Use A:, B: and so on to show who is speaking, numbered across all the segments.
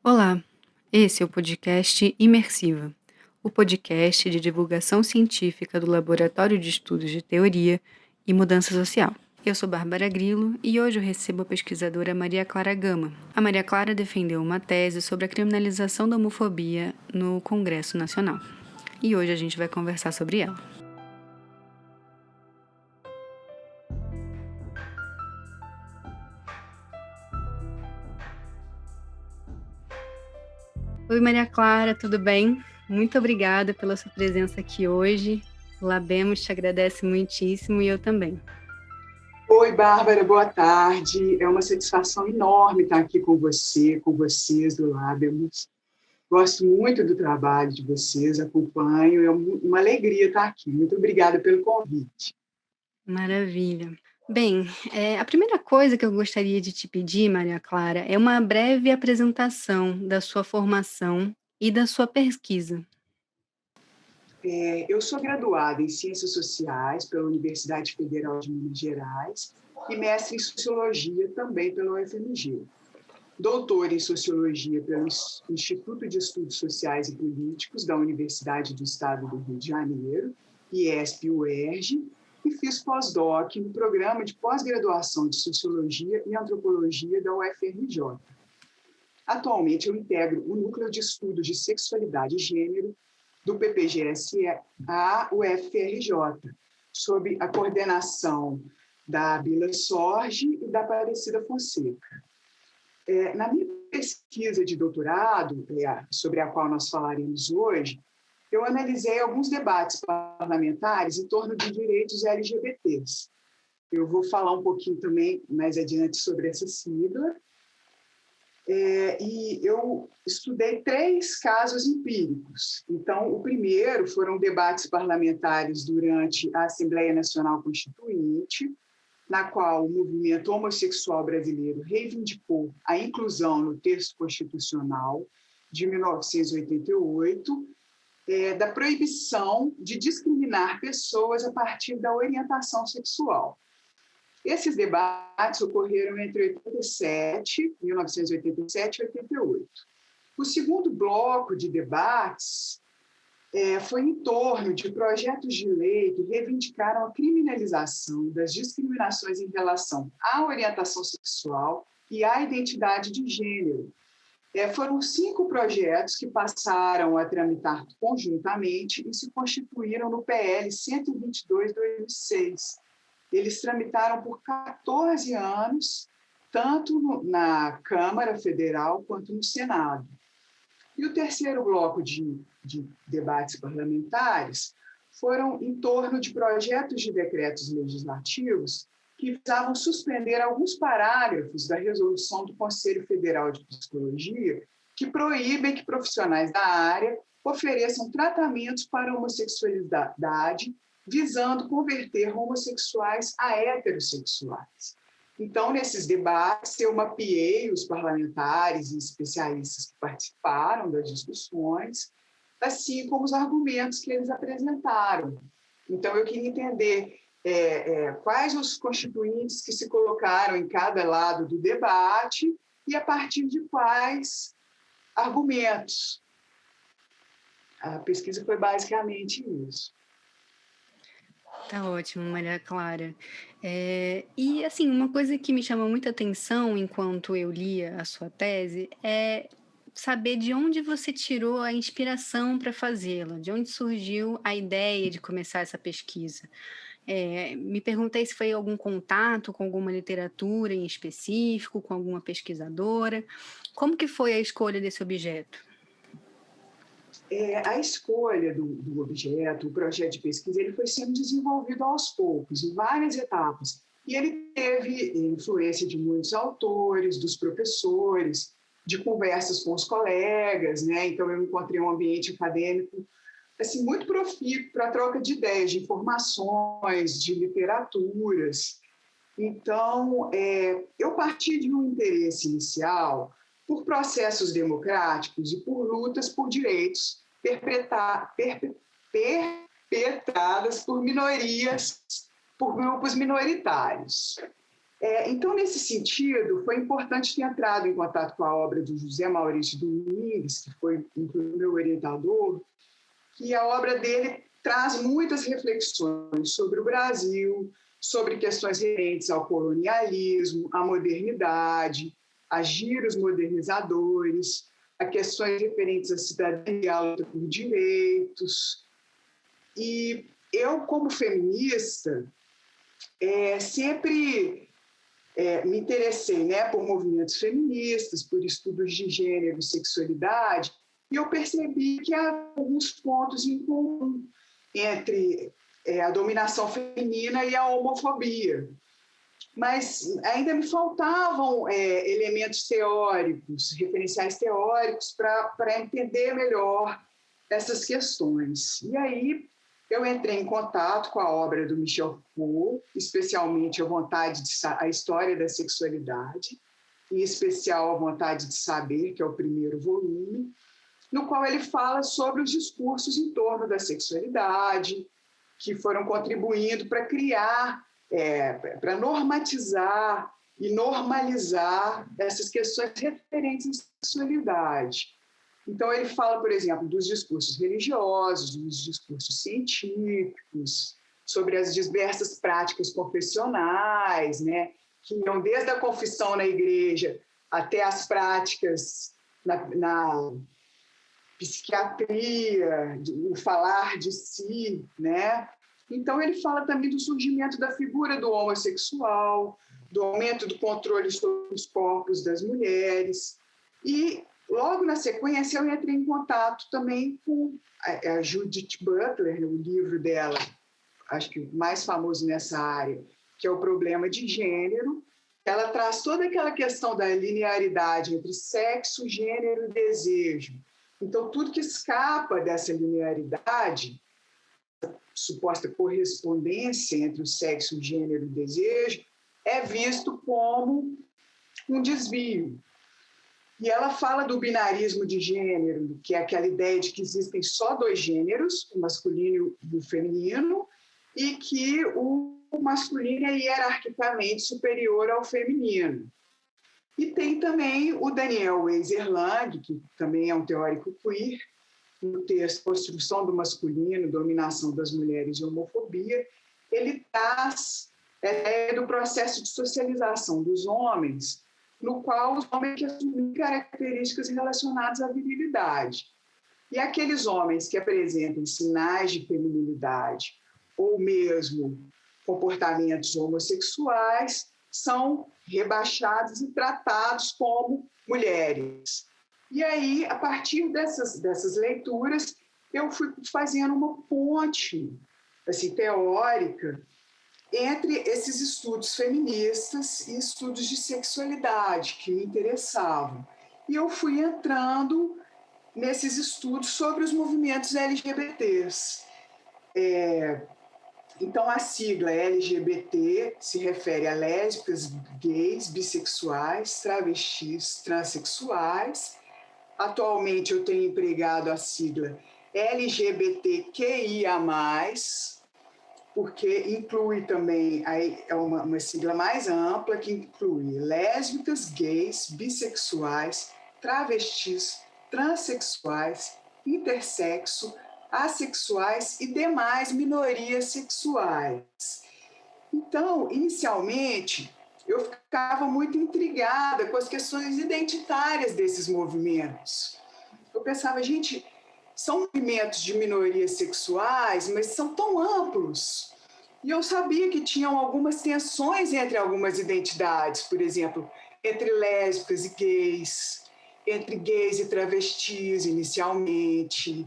A: Olá, esse é o podcast Imersiva, o podcast de divulgação científica do Laboratório de Estudos de Teoria e Mudança Social. Eu sou Bárbara Grilo e hoje eu recebo a pesquisadora Maria Clara Gama. A Maria Clara defendeu uma tese sobre a criminalização da homofobia no Congresso Nacional. E hoje a gente vai conversar sobre ela. Oi, Maria Clara, tudo bem? Muito obrigada pela sua presença aqui hoje. O Labemos te agradece muitíssimo e eu também.
B: Oi, Bárbara, boa tarde. É uma satisfação enorme estar aqui com você, com vocês do Labemos. Gosto muito do trabalho de vocês, acompanho, é uma alegria estar aqui. Muito obrigada pelo convite.
A: Maravilha. Bem, a primeira coisa que eu gostaria de te pedir, Maria Clara, é uma breve apresentação da sua formação e da sua pesquisa.
B: Eu sou graduada em Ciências Sociais pela Universidade Federal de Minas Gerais e mestre em Sociologia também pela UFMG. Doutora em Sociologia pelo Instituto de Estudos Sociais e Políticos da Universidade do Estado do Rio de Janeiro, IESP-UERJ, e fiz pós-doc no Programa de Pós-Graduação de Sociologia e Antropologia da UFRJ. Atualmente, eu integro o Núcleo de Estudos de Sexualidade e Gênero do PPGSA-UFRJ, sob a coordenação da Bila Sorge e da Aparecida Fonseca. Na minha pesquisa de doutorado, sobre a qual nós falaremos hoje, eu analisei alguns debates parlamentares em torno de direitos LGBTs. Eu vou falar um pouquinho também mais adiante sobre essa sigla. E eu estudei 3 casos empíricos. Então, o primeiro foram debates parlamentares durante a Assembleia Nacional Constituinte, na qual o movimento homossexual brasileiro reivindicou a inclusão no texto constitucional de 1988 da proibição de discriminar pessoas a partir da orientação sexual. Esses debates ocorreram entre 1987 e 88. O segundo bloco de debates foi em torno de projetos de lei que reivindicaram a criminalização das discriminações em relação à orientação sexual e à identidade de gênero. Foram 5 projetos que passaram a tramitar conjuntamente e se constituíram no PL 122/2006. Eles tramitaram por 14 anos, tanto na Câmara Federal quanto no Senado. E o terceiro bloco de debates parlamentares foram em torno de projetos de decretos legislativos que visavam suspender alguns parágrafos da resolução do Conselho Federal de Psicologia que proíbem que profissionais da área ofereçam tratamentos para a homossexualidade visando converter homossexuais a heterossexuais. Então, nesses debates, eu mapeei os parlamentares e especialistas que participaram das discussões, assim como os argumentos que eles apresentaram. Então, eu queria entender quais os constituintes que se colocaram em cada lado do debate e a partir de quais argumentos. A pesquisa foi basicamente isso.
A: Tá ótimo, Maria Clara. E, assim, uma coisa que me chama muita atenção enquanto eu lia a sua tese é saber de onde você tirou a inspiração para fazê-la, de onde surgiu a ideia de começar essa pesquisa. Me perguntei se foi algum contato com alguma literatura em específico, com alguma pesquisadora. Como que foi a escolha desse objeto?
B: A escolha do objeto, o projeto de pesquisa, ele foi sendo desenvolvido aos poucos, em várias etapas. E ele teve influência de muitos autores, dos professores, de conversas com os colegas, né? Então, eu encontrei um ambiente acadêmico assim, muito profícuo para a troca de ideias, de informações, de literaturas. Então, eu parti de um interesse inicial por processos democráticos e por lutas por direitos perpetradas por minorias, por grupos minoritários. Então, nesse sentido, foi importante ter entrado em contato com a obra do José Maurício Domingues, que foi, inclusive, meu orientador, que a obra dele traz muitas reflexões sobre o Brasil, sobre questões referentes ao colonialismo, à modernidade, a giros modernizadores, a questões referentes à cidadania, à luta por direitos. E eu, como feminista, sempre me interessei, né, por movimentos feministas, por estudos de gênero e sexualidade, e eu percebi que há alguns pontos em comum entre a dominação feminina e a homofobia. Mas ainda me faltavam elementos teóricos, referenciais teóricos, para entender melhor essas questões. E aí eu entrei em contato com a obra do Michel Foucault, especialmente a História da Sexualidade, em especial A Vontade de Saber, que é o primeiro volume, no qual ele fala sobre os discursos em torno da sexualidade, que foram contribuindo para criar, para normatizar e normalizar essas questões referentes à sexualidade. Então, ele fala, por exemplo, dos discursos religiosos, dos discursos científicos, sobre as diversas práticas confessionais, né, que iam desde a confissão na igreja até as práticas na psiquiatria, o falar de si, né? Então, ele fala também do surgimento da figura do homossexual, do aumento do controle sobre os corpos das mulheres. E, logo na sequência, eu entrei em contato também com a Judith Butler, o livro dela, acho que o mais famoso nessa área, que é o Problema de Gênero. Ela traz toda aquela questão da linearidade entre sexo, gênero e desejo. Então, tudo que escapa dessa linearidade, suposta correspondência entre o sexo, o gênero e o desejo, é visto como um desvio. E ela fala do binarismo de gênero, que é aquela ideia de que existem só dois gêneros, o masculino e o feminino, e que o masculino é hierarquicamente superior ao feminino. E tem também o Daniel Weiser-Lang, que também é um teórico queer, no texto Construção do Masculino, Dominação das Mulheres e Homofobia, ele traz a ideia do processo de socialização dos homens, no qual os homens assumem características relacionadas à virilidade. E aqueles homens que apresentem sinais de feminilidade ou mesmo comportamentos homossexuais são rebaixados e tratados como mulheres. E aí, a partir dessas leituras, eu fui fazendo uma ponte assim, teórica entre esses estudos feministas e estudos de sexualidade que me interessavam. E eu fui entrando nesses estudos sobre os movimentos LGBTs. Então, a sigla LGBT se refere a lésbicas, gays, bissexuais, travestis, transexuais. Atualmente, eu tenho empregado a sigla LGBTQIA+, porque inclui também, é uma sigla mais ampla, que inclui lésbicas, gays, bissexuais, travestis, transexuais, intersexo, assexuais e demais minorias sexuais. Então, inicialmente, eu ficava muito intrigada com as questões identitárias desses movimentos. Eu pensava, gente, são movimentos de minorias sexuais, mas são tão amplos. E eu sabia que tinham algumas tensões entre algumas identidades, por exemplo, entre lésbicas e gays, entre gays e travestis, inicialmente.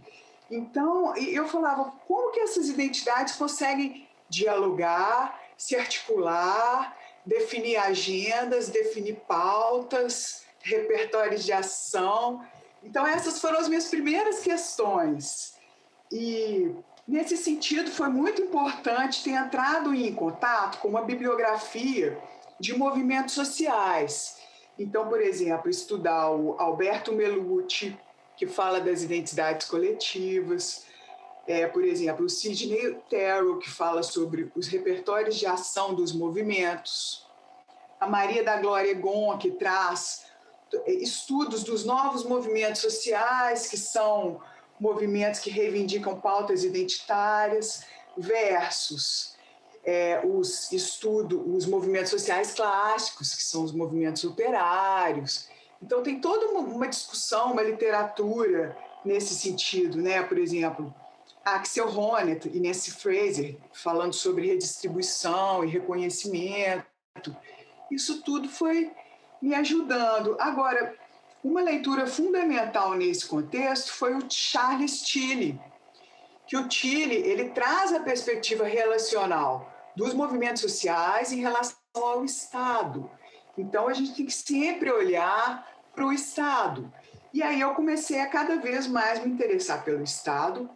B: Então, eu falava, como que essas identidades conseguem dialogar, se articular, definir agendas, definir pautas, repertórios de ação. Então, essas foram as minhas primeiras questões. E, nesse sentido, foi muito importante ter entrado em contato com uma bibliografia de movimentos sociais. Então, por exemplo, estudar o Alberto Melucci, que fala das identidades coletivas, por exemplo, o Sidney Terrell, que fala sobre os repertórios de ação dos movimentos, a Maria da Glória Gon, que traz estudos dos novos movimentos sociais, que são movimentos que reivindicam pautas identitárias, versus os movimentos sociais clássicos, que são os movimentos operários. Então, tem toda uma discussão, uma literatura nesse sentido, né? Por exemplo, Axel Honneth e Nancy Fraser falando sobre redistribuição e reconhecimento. Isso tudo foi me ajudando. Agora, uma leitura fundamental nesse contexto foi o Charles Tilly, que o Tilly ele traz a perspectiva relacional dos movimentos sociais em relação ao Estado. Então, a gente tem que sempre olhar para o Estado. E aí eu comecei a cada vez mais me interessar pelo Estado,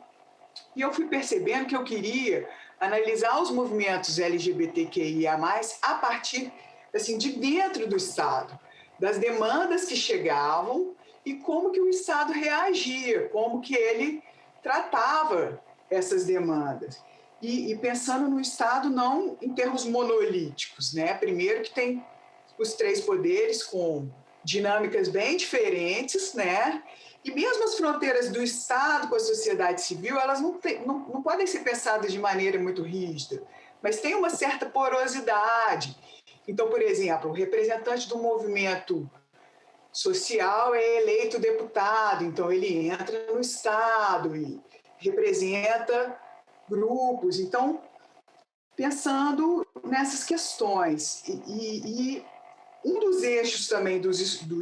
B: e eu fui percebendo que eu queria analisar os movimentos LGBTQIA+, a partir assim, de dentro do Estado, das demandas que chegavam e como que o Estado reagia, como que ele tratava essas demandas. E pensando no Estado não em termos monolíticos, né? Primeiro que tem os três poderes com dinâmicas bem diferentes, né? E mesmo as fronteiras do Estado com a sociedade civil, elas não podem ser pensadas de maneira muito rígida, mas tem uma certa porosidade. Então, por exemplo, o representante do movimento social é eleito deputado, então ele entra no Estado e representa grupos. Então, pensando nessas questões. E um dos eixos também do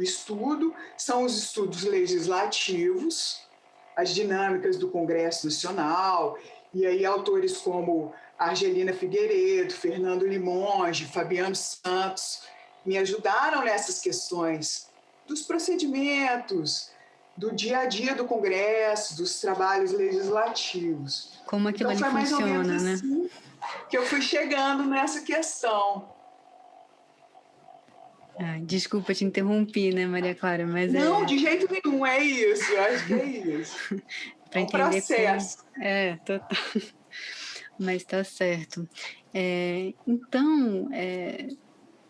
B: estudo são os estudos legislativos, as dinâmicas do Congresso Nacional, e aí autores como Argelina Figueiredo, Fernando Limonge, Fabiano Santos me ajudaram nessas questões dos procedimentos, do dia a dia do Congresso, dos trabalhos legislativos.
A: Como aquilo
B: então,
A: ali
B: foi mais
A: funciona,
B: ou menos
A: né?
B: assim que eu fui chegando nessa questão.
A: Desculpa te interromper, né, Maria Clara, mas
B: não, de jeito nenhum, é isso, eu acho que é isso.
A: para
B: um
A: entender
B: processo.
A: Total. Mas tá certo. Então,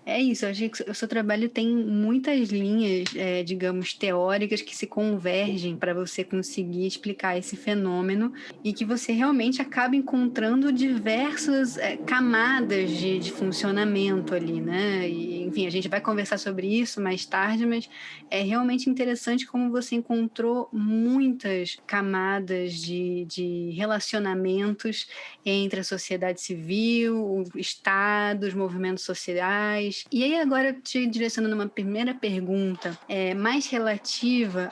A: é isso, eu achei que o seu trabalho tem muitas linhas, digamos, teóricas que se convergem para você conseguir explicar esse fenômeno e que você realmente acaba encontrando diversas camadas de funcionamento ali, né? E, enfim, a gente vai conversar sobre isso mais tarde, mas é realmente interessante como você encontrou muitas camadas de relacionamentos entre a sociedade civil, o Estado, os movimentos sociais. E aí agora te direcionando uma primeira pergunta mais relativa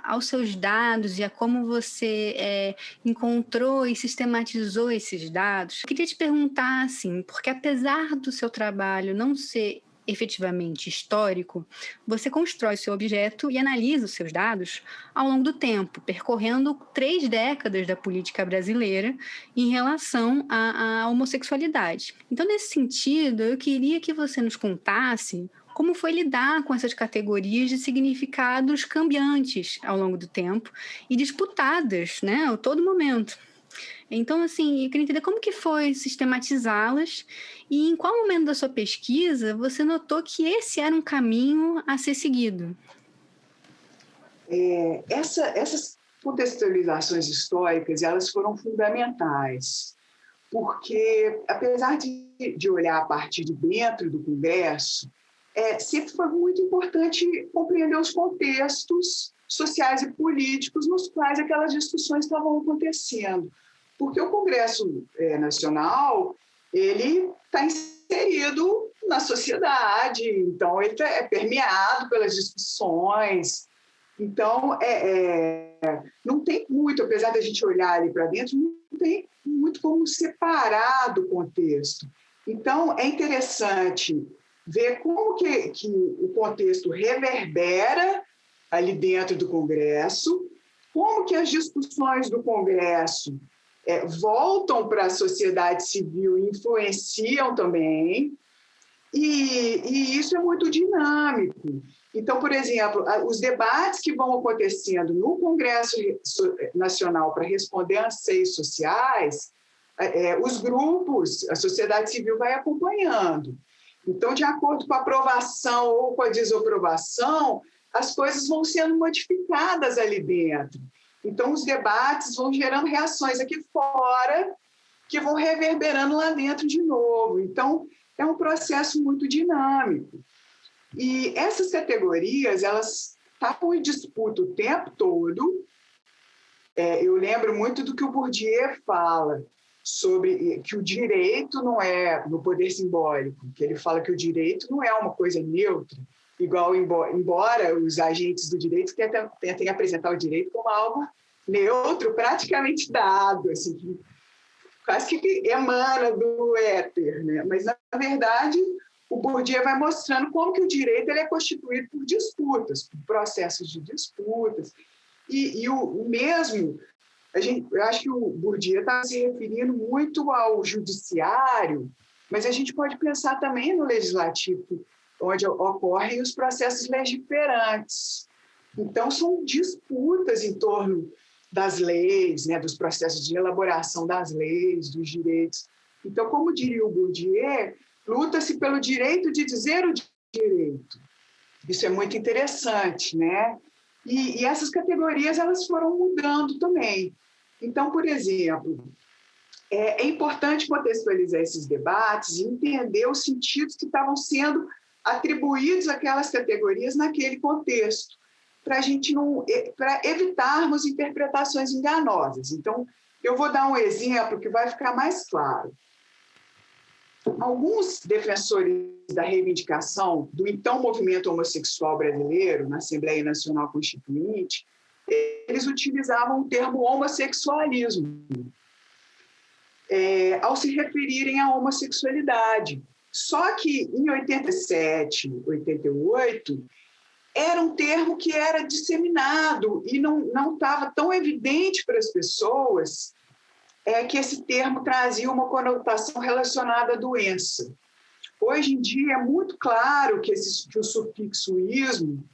A: aos seus dados e a como você encontrou e sistematizou esses dados. Eu queria te perguntar assim, porque apesar do seu trabalho não ser efetivamente histórico, você constrói seu objeto e analisa os seus dados ao longo do tempo, percorrendo 3 décadas da política brasileira em relação à homossexualidade. Então, nesse sentido, eu queria que você nos contasse como foi lidar com essas categorias de significados cambiantes ao longo do tempo e disputadas, né, a todo momento. Então, assim, eu queria entender como que foi sistematizá-las e em qual momento da sua pesquisa você notou que esse era um caminho a ser seguido.
B: Essas contextualizações históricas, elas foram fundamentais, porque, apesar de olhar a partir de dentro do Congresso, sempre foi muito importante compreender os contextos sociais e políticos nos quais aquelas discussões estavam acontecendo. Porque o Congresso Nacional, ele está inserido na sociedade, então ele é permeado pelas discussões. Então, não tem muito, apesar da gente olhar ali para dentro, não tem muito como separar do contexto. Então, é interessante ver como que o contexto reverbera ali dentro do Congresso, como que as discussões do Congresso voltam para a sociedade civil e influenciam também, e isso é muito dinâmico. Então, por exemplo, os debates que vão acontecendo no Congresso Nacional para responder a anseios sociais, os grupos, a sociedade civil vai acompanhando. Então, de acordo com a aprovação ou com a desaprovação, as coisas vão sendo modificadas ali dentro. Então, os debates vão gerando reações aqui fora que vão reverberando lá dentro de novo. Então, é um processo muito dinâmico. E essas categorias, elas estavam em disputa o tempo todo. Eu lembro muito do que o Bourdieu fala sobre que o direito não é no poder simbólico, que ele fala que o direito não é uma coisa neutra, embora os agentes do direito tentem apresentar o direito como algo neutro, praticamente dado, assim, quase que emana do éter, né? Mas, na verdade, o Bourdieu vai mostrando como que o direito ele é constituído por disputas, por processos de disputas, e o mesmo, eu acho que o Bourdieu está se referindo muito ao judiciário, mas a gente pode pensar também no legislativo, onde ocorrem os processos legiferantes. Então, são disputas em torno das leis, né, dos processos de elaboração das leis, dos direitos. Então, como diria o Bourdieu, luta-se pelo direito de dizer o direito. Isso é muito interessante, né? E essas categorias elas foram mudando também. Então, por exemplo, é importante contextualizar esses debates e entender os sentidos que estavam sendo atribuídos àquelas categorias naquele contexto, para evitarmos interpretações enganosas. Então, eu vou dar um exemplo que vai ficar mais claro. Alguns defensores da reivindicação do então movimento homossexual brasileiro, na Assembleia Nacional Constituinte, eles utilizavam o termo homossexualismo ao se referirem à homossexualidade. Só que em 87, 88, era um termo que era disseminado e não estava tão evidente para as pessoas que esse termo trazia uma conotação relacionada à doença. Hoje em dia é muito claro que o sufixo ismo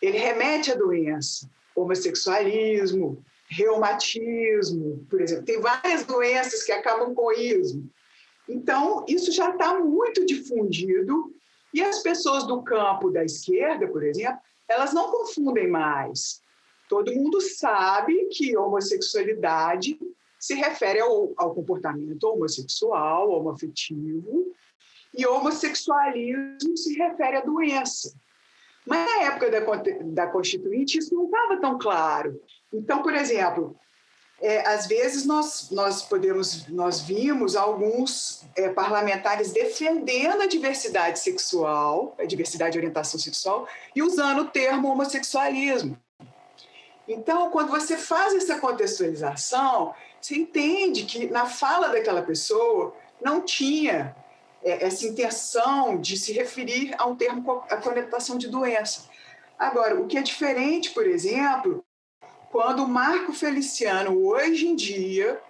B: ele remete à doença, homossexualismo, reumatismo, por exemplo. Tem várias doenças que acabam com ismo. Então, isso já está muito difundido e as pessoas do campo da esquerda, por exemplo, elas não confundem mais. Todo mundo sabe que homossexualidade se refere ao comportamento homossexual, homoafetivo, e homossexualismo se refere à doença. Mas na época da Constituinte isso não estava tão claro. Então, por exemplo, às vezes nós vimos alguns parlamentares defendendo a diversidade sexual, a diversidade de orientação sexual, e usando o termo homossexualismo. Então, quando você faz essa contextualização, você entende que na fala daquela pessoa não tinha essa intenção de se referir a um termo com a conotação de doença. Agora, o que é diferente, por exemplo, quando o Marco Feliciano, hoje em dia,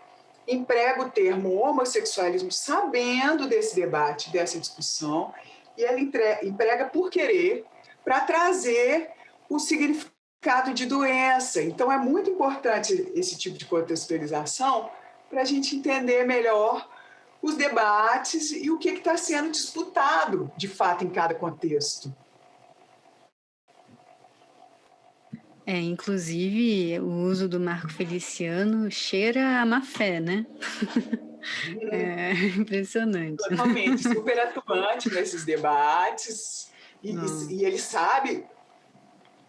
B: emprega o termo homossexualismo sabendo desse debate, dessa discussão, e ele emprega por querer para trazer o significado de doença. Então, é muito importante esse tipo de contextualização para a gente entender melhor os debates e o que está sendo disputado, de fato, em cada contexto.
A: Inclusive, o uso do Marco Feliciano cheira a má fé, né? É impressionante.
B: Totalmente, super atuante nesses debates. E ele sabe,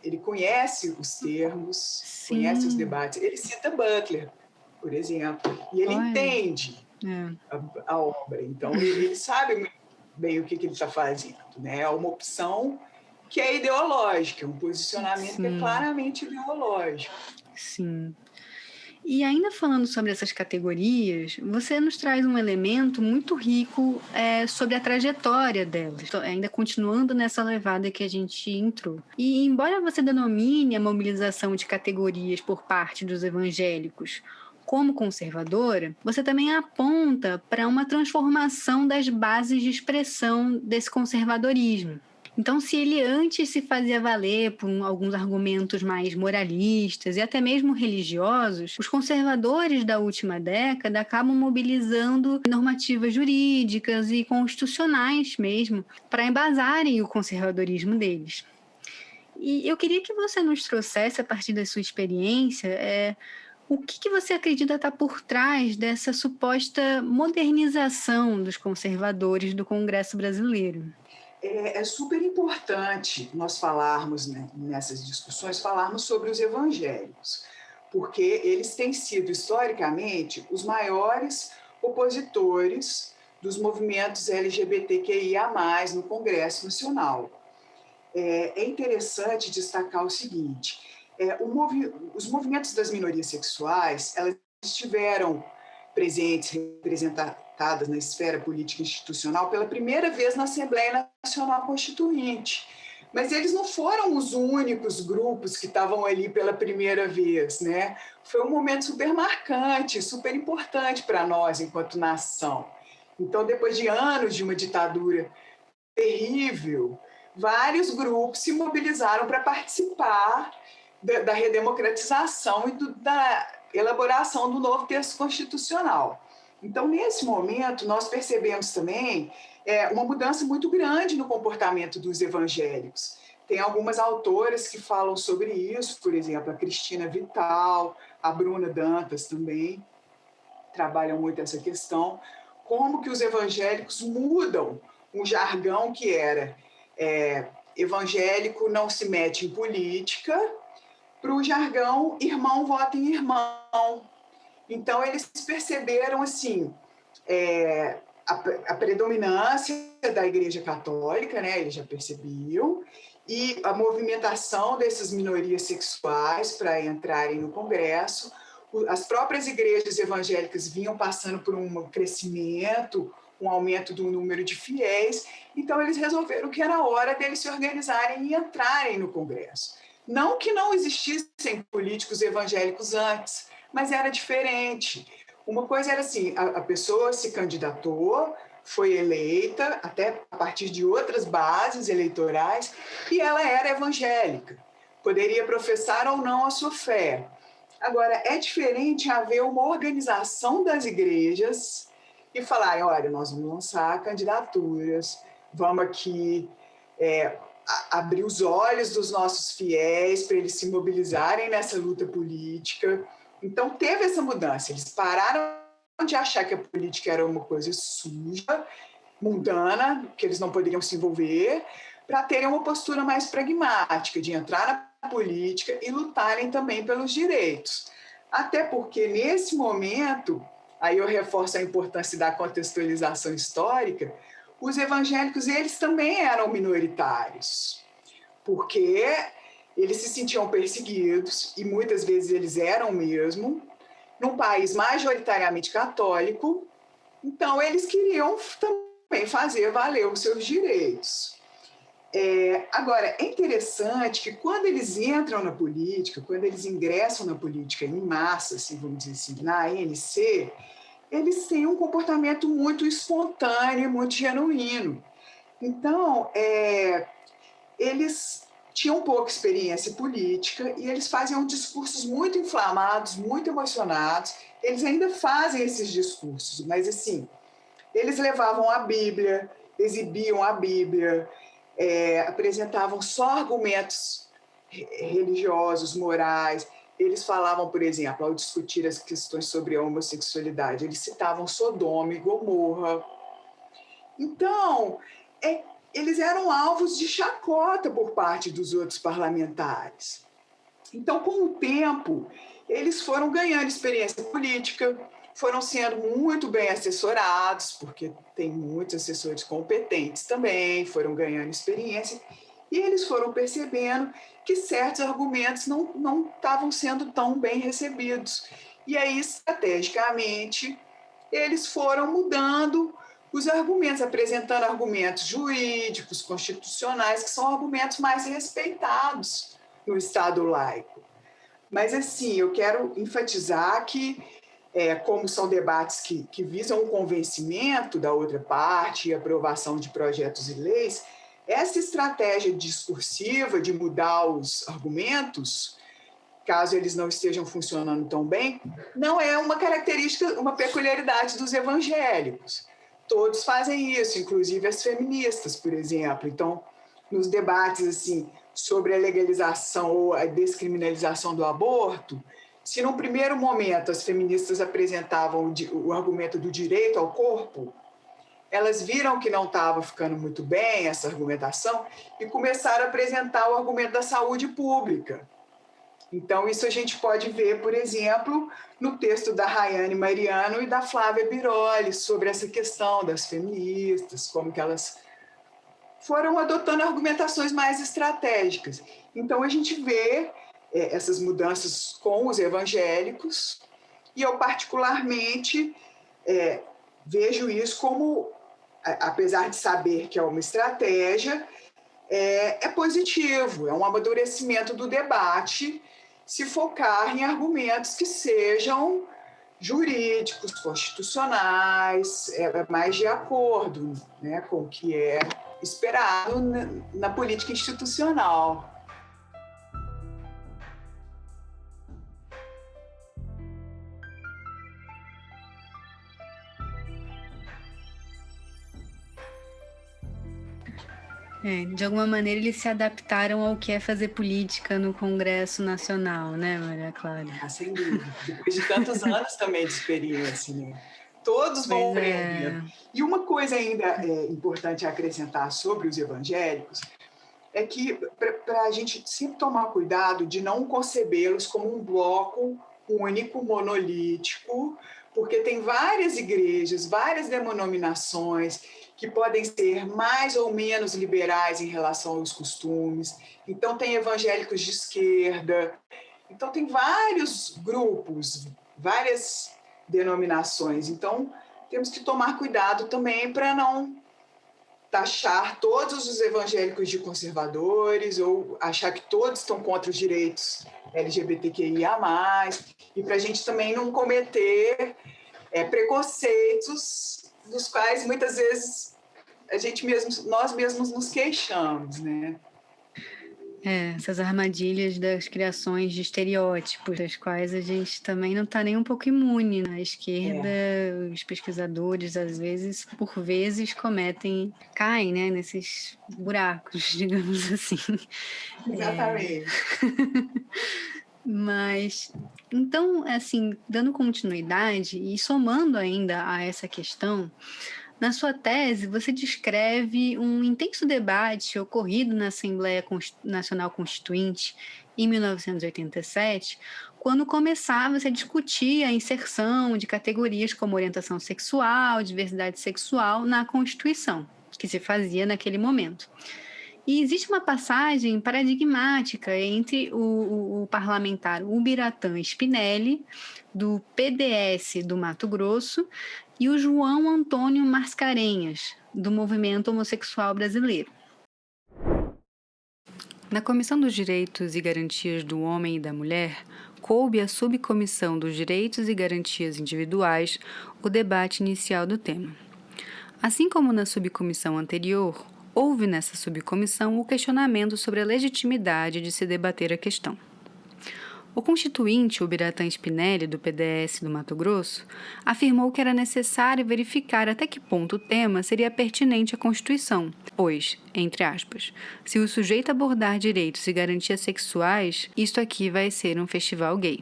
B: ele conhece os termos,
A: Sim.
B: Conhece os debates. Ele cita Butler, por exemplo, e ele entende a obra. Então, ele sabe bem o que ele está fazendo. Né? É uma opção que é ideológica, um posicionamento que é claramente ideológico.
A: Sim. E ainda falando sobre essas categorias, você nos traz um elemento muito rico sobre a trajetória delas, ainda continuando nessa levada que a gente entrou. E embora você denomine a mobilização de categorias por parte dos evangélicos como conservadora, você também aponta para uma transformação das bases de expressão desse conservadorismo. Então, se ele antes se fazia valer por alguns argumentos mais moralistas e até mesmo religiosos, os conservadores da última década acabam mobilizando normativas jurídicas e constitucionais mesmo para embasarem o conservadorismo deles. E eu queria que você nos trouxesse, a partir da sua experiência, o que você acredita estar por trás dessa suposta modernização dos conservadores do Congresso brasileiro?
B: É super importante nós falarmos, né, nessas discussões, falarmos sobre os evangélicos, porque eles têm sido, historicamente, os maiores opositores dos movimentos LGBTQIA+, no Congresso Nacional. É interessante destacar o seguinte, os movimentos das minorias sexuais, elas estiveram presentes, representadas na esfera política institucional pela primeira vez na Assembleia Nacional Constituinte. Mas eles não foram os únicos grupos que estavam ali pela primeira vez, né? Foi um momento super marcante, super importante para nós enquanto nação. Então, depois de anos de uma ditadura terrível, vários grupos se mobilizaram para participar da redemocratização e da elaboração do novo texto constitucional. Então, nesse momento, nós percebemos também uma mudança muito grande no comportamento dos evangélicos. Tem algumas autoras que falam sobre isso, por exemplo, a Cristina Vital, a Bruna Dantas também trabalham muito essa questão, como que os evangélicos mudam um jargão que era evangélico não se mete em política, para o jargão irmão vota em irmão. Então, eles perceberam assim, a predominância da Igreja Católica, né, eles já percebiam, e a movimentação dessas minorias sexuais para entrarem no Congresso. As próprias igrejas evangélicas vinham passando por um crescimento, um aumento do número de fiéis, então eles resolveram que era hora deles se organizarem e entrarem no Congresso. Não que não existissem políticos evangélicos antes, mas era diferente. Uma coisa era assim, a pessoa se candidatou, foi eleita, até a partir de outras bases eleitorais, e ela era evangélica. Poderia professar ou não a sua fé. Agora, é diferente haver uma organização das igrejas e falarem, olha, nós vamos lançar candidaturas, vamos aqui abrir os olhos dos nossos fiéis para eles se mobilizarem nessa luta política. Então, teve essa mudança. Eles pararam de achar que a política era uma coisa suja, mundana, que eles não poderiam se envolver, para terem uma postura mais pragmática, de entrar na política e lutarem também pelos direitos. Até porque, nesse momento, aí eu reforço a importância da contextualização histórica, os evangélicos, eles também eram minoritários, porque eles se sentiam perseguidos, e muitas vezes eles eram mesmo, num país majoritariamente católico, então eles queriam também fazer valer os seus direitos. Agora, é interessante que quando eles entram na política, quando eles ingressam na política em massa, assim, vamos dizer assim, na ANC, eles têm um comportamento muito espontâneo, muito genuíno. Então, eles tinham pouca experiência política e eles faziam discursos muito inflamados, muito emocionados. Eles ainda fazem esses discursos, mas assim, eles levavam a Bíblia, exibiam a Bíblia, apresentavam só argumentos religiosos, morais. Eles falavam, por exemplo, ao discutir as questões sobre a homossexualidade, eles citavam Sodoma e Gomorra. Então, eles eram alvos de chacota por parte dos outros parlamentares. Então, com o tempo, eles foram ganhando experiência política, foram sendo muito bem assessorados, porque tem muitos assessores competentes também, foram ganhando experiência, e eles foram percebendo que certos argumentos não estavam sendo tão bem recebidos. E aí, estrategicamente, eles foram mudando os argumentos, apresentando argumentos jurídicos, constitucionais, que são argumentos mais respeitados no Estado laico. Mas, assim, eu quero enfatizar que, como são debates que visam o convencimento da outra parte e aprovação de projetos e leis, Essa estratégia discursiva de mudar os argumentos, caso eles não estejam funcionando tão bem, não é uma característica, uma peculiaridade dos evangélicos. Todos fazem isso, inclusive as feministas, por exemplo. Então, nos debates assim, sobre a legalização ou a descriminalização do aborto, se num primeiro momento as feministas apresentavam o argumento do direito ao corpo, elas viram que não estava ficando muito bem essa argumentação e começaram a apresentar o argumento da saúde pública. Então, isso a gente pode ver, por exemplo, no texto da Rayane Mariano e da Flávia Biroli sobre essa questão das feministas, como que elas foram adotando argumentações mais estratégicas. Então, a gente vê essas mudanças com os evangélicos e eu, particularmente, vejo isso como, apesar de saber que é uma estratégia, é positivo, é um amadurecimento do debate se focar em argumentos que sejam jurídicos, constitucionais, mais de acordo, né, com o que é esperado na política institucional.
A: De alguma maneira eles se adaptaram ao que é fazer política no Congresso Nacional, né, Maria Clara?
B: Sem dúvida. Depois de tantos anos também de experiência, né? Todos vão aprendendo. E uma coisa ainda importante a acrescentar sobre os evangélicos é que para a gente sempre tomar cuidado de não concebê-los como um bloco único, monolítico, porque tem várias igrejas, várias denominações que podem ser mais ou menos liberais em relação aos costumes. Então, tem evangélicos de esquerda. Então, tem vários grupos, várias denominações. Então, temos que tomar cuidado também para não taxar todos os evangélicos de conservadores ou achar que todos estão contra os direitos LGBTQIA+, e para a gente também não cometer preconceitos dos quais muitas vezes nós mesmos nos queixamos, né?
A: Essas armadilhas das criações de estereótipos, das quais a gente também não está nem um pouco imune. Na esquerda, os pesquisadores, às vezes, por vezes, caem, né, nesses buracos, digamos assim.
B: Exatamente.
A: Mas, então, assim, dando continuidade e somando ainda a essa questão, na sua tese, você descreve um intenso debate ocorrido na Assembleia Nacional Constituinte em 1987, quando começava-se a discutir a inserção de categorias como orientação sexual, diversidade sexual na Constituição, que se fazia naquele momento. E existe uma passagem paradigmática entre o parlamentar Ubiratã Spinelli, do PDS do Mato Grosso, e o João Antônio Mascarenhas, do Movimento Homossexual Brasileiro. Na Comissão dos Direitos e Garantias do Homem e da Mulher, coube à Subcomissão dos Direitos e Garantias Individuais o debate inicial do tema. Assim como na subcomissão anterior, houve nessa subcomissão o questionamento sobre a legitimidade de se debater a questão. O constituinte Ubiratã Spinelli, do PDS do Mato Grosso, afirmou que era necessário verificar até que ponto o tema seria pertinente à Constituição, pois, entre aspas, se o sujeito abordar direitos e garantias sexuais, isto aqui vai ser um festival gay.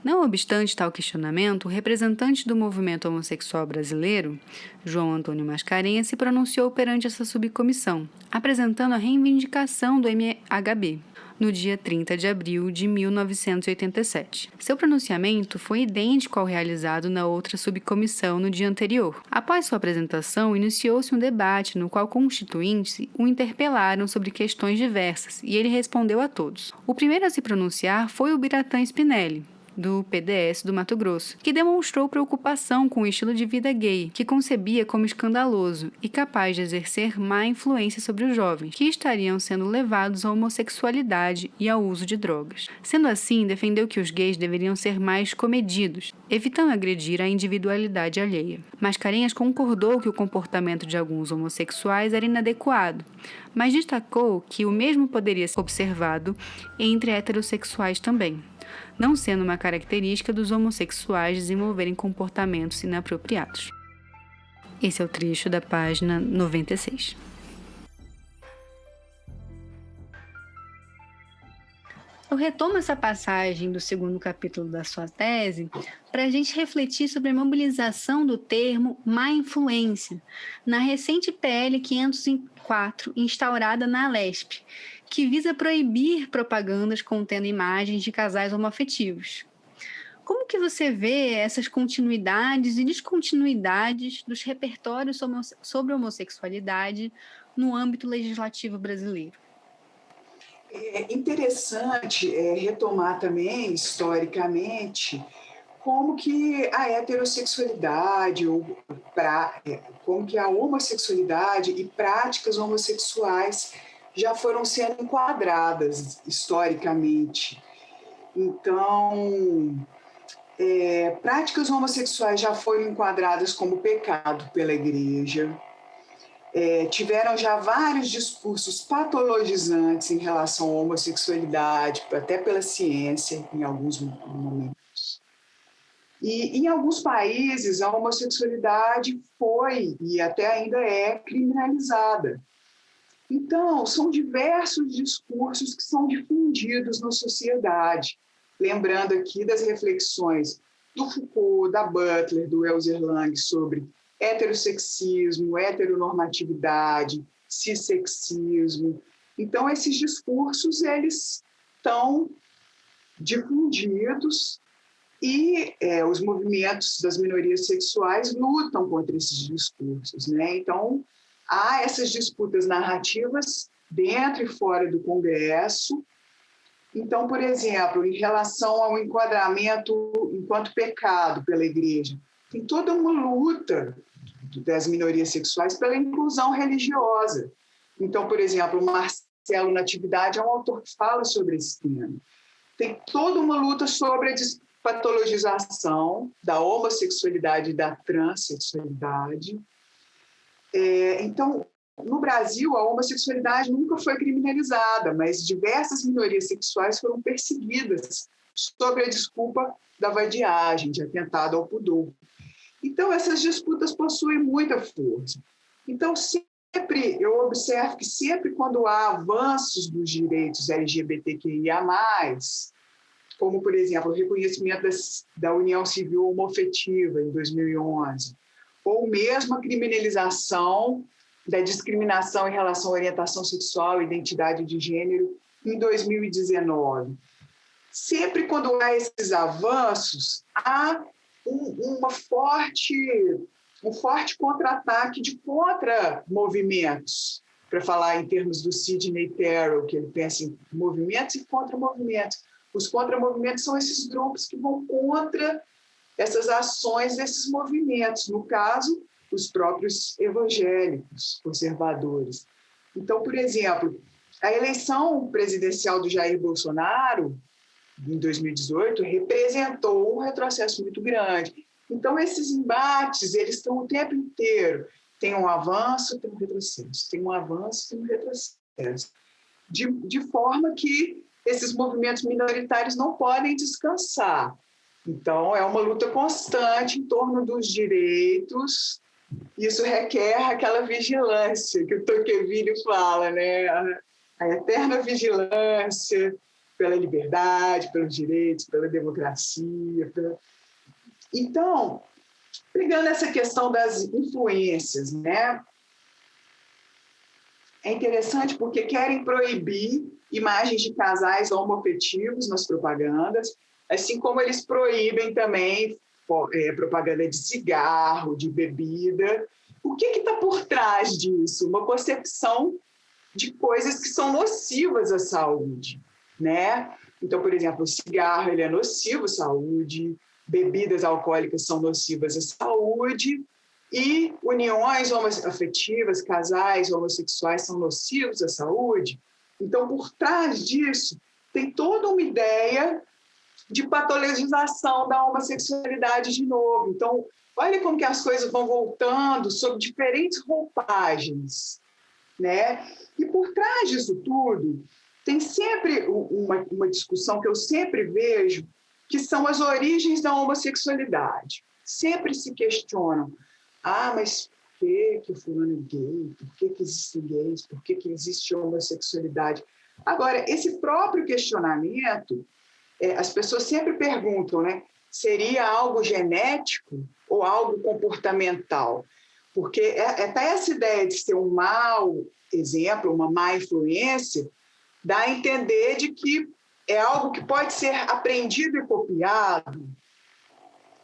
A: Não obstante tal questionamento, o representante do movimento homossexual brasileiro, João Antônio Mascarenhas, se pronunciou perante essa subcomissão, apresentando a reivindicação do MHB, no dia 30 de abril de 1987. Seu pronunciamento foi idêntico ao realizado na outra subcomissão no dia anterior. Após sua apresentação, iniciou-se um debate no qual constituintes o interpelaram sobre questões diversas e ele respondeu a todos. O primeiro a se pronunciar foi o Ubiratã Spinelli, do PDS do Mato Grosso, que demonstrou preocupação com o estilo de vida gay, que concebia como escandaloso e capaz de exercer má influência sobre os jovens, que estariam sendo levados à homossexualidade e ao uso de drogas. Sendo assim, defendeu que os gays deveriam ser mais comedidos, evitando agredir a individualidade alheia. Mascarenhas concordou que o comportamento de alguns homossexuais era inadequado, mas destacou que o mesmo poderia ser observado entre heterossexuais também, não sendo uma característica dos homossexuais desenvolverem comportamentos inapropriados. Esse é o trecho da página 96. Eu retomo essa passagem do segundo capítulo da sua tese para a gente refletir sobre a mobilização do termo má influência na recente PL 504, instaurada na Alesp, que visa proibir propagandas contendo imagens de casais homoafetivos. Como que você vê essas continuidades e descontinuidades dos repertórios sobre homossexualidade no âmbito legislativo brasileiro?
B: É interessante retomar também, historicamente, como que a heterossexualidade, como que a homossexualidade e práticas homossexuais já foram sendo enquadradas historicamente. Então, práticas homossexuais já foram enquadradas como pecado pela Igreja. Tiveram já vários discursos patologizantes em relação à homossexualidade, até pela ciência, em alguns momentos. E em alguns países, a homossexualidade foi e até ainda é criminalizada. Então, são diversos discursos que são difundidos na sociedade. Lembrando aqui das reflexões do Foucault, da Butler, do Elzer Lang sobre heterossexismo, heteronormatividade, cissexismo. Então, esses discursos eles estão difundidos e os movimentos das minorias sexuais lutam contra esses discursos, né? Então, há essas disputas narrativas dentro e fora do Congresso. Então, por exemplo, em relação ao enquadramento enquanto pecado pela Igreja, tem toda uma luta das minorias sexuais pela inclusão religiosa. Então, por exemplo, o Marcelo Natividade é um autor que fala sobre esse tema. Tem toda uma luta sobre a patologização da homossexualidade e da transexualidade. Então, no Brasil, a homossexualidade nunca foi criminalizada, mas diversas minorias sexuais foram perseguidas sob a desculpa da vadiagem, de atentado ao pudor. Então, essas disputas possuem muita força. Então, eu observo que sempre quando há avanços dos direitos LGBTQIA+, como, por exemplo, o reconhecimento da união civil homoafetiva em 2011, ou mesmo a criminalização da discriminação em relação à orientação sexual e identidade de gênero em 2019. Sempre quando há esses avanços, há um forte contra-ataque de contra-movimentos, para falar em termos do Sidney Terrell, que ele pensa em movimentos e contra-movimentos. Os contra-movimentos são esses grupos que vão contra essas ações desses movimentos, no caso, os próprios evangélicos, conservadores. Então, por exemplo, a eleição presidencial do Jair Bolsonaro, em 2018, representou um retrocesso muito grande. Então, esses embates, eles estão o tempo inteiro. Tem um avanço, tem um retrocesso. Tem um avanço, tem um retrocesso. De forma que esses movimentos minoritários não podem descansar. Então, é uma luta constante em torno dos direitos. Isso requer aquela vigilância que o Tocqueville fala, né? A eterna vigilância pela liberdade, pelos direitos, pela democracia. Então, pegando essa questão das influências, né? É interessante porque querem proibir imagens de casais homoafetivos nas propagandas, assim como eles proíbem também propaganda de cigarro, de bebida. O que está por trás disso? Uma concepção de coisas que são nocivas à saúde, né? Então, por exemplo, o cigarro ele é nocivo à saúde, bebidas alcoólicas são nocivas à saúde, e uniões homoafetivas, casais homossexuais são nocivos à saúde. Então, por trás disso, tem toda uma ideia de patologização da homossexualidade de novo. Então, olha como que as coisas vão voltando sob diferentes roupagens, né? E por trás disso tudo, tem sempre uma discussão que eu sempre vejo, que são as origens da homossexualidade. Sempre se questionam, mas por que o fulano é gay? Por que existem gays? Por que existe homossexualidade? Agora, esse próprio questionamento, as pessoas sempre perguntam, né? Seria algo genético ou algo comportamental? Porque até essa ideia de ser um mau exemplo, uma má influência, dá a entender de que é algo que pode ser aprendido e copiado,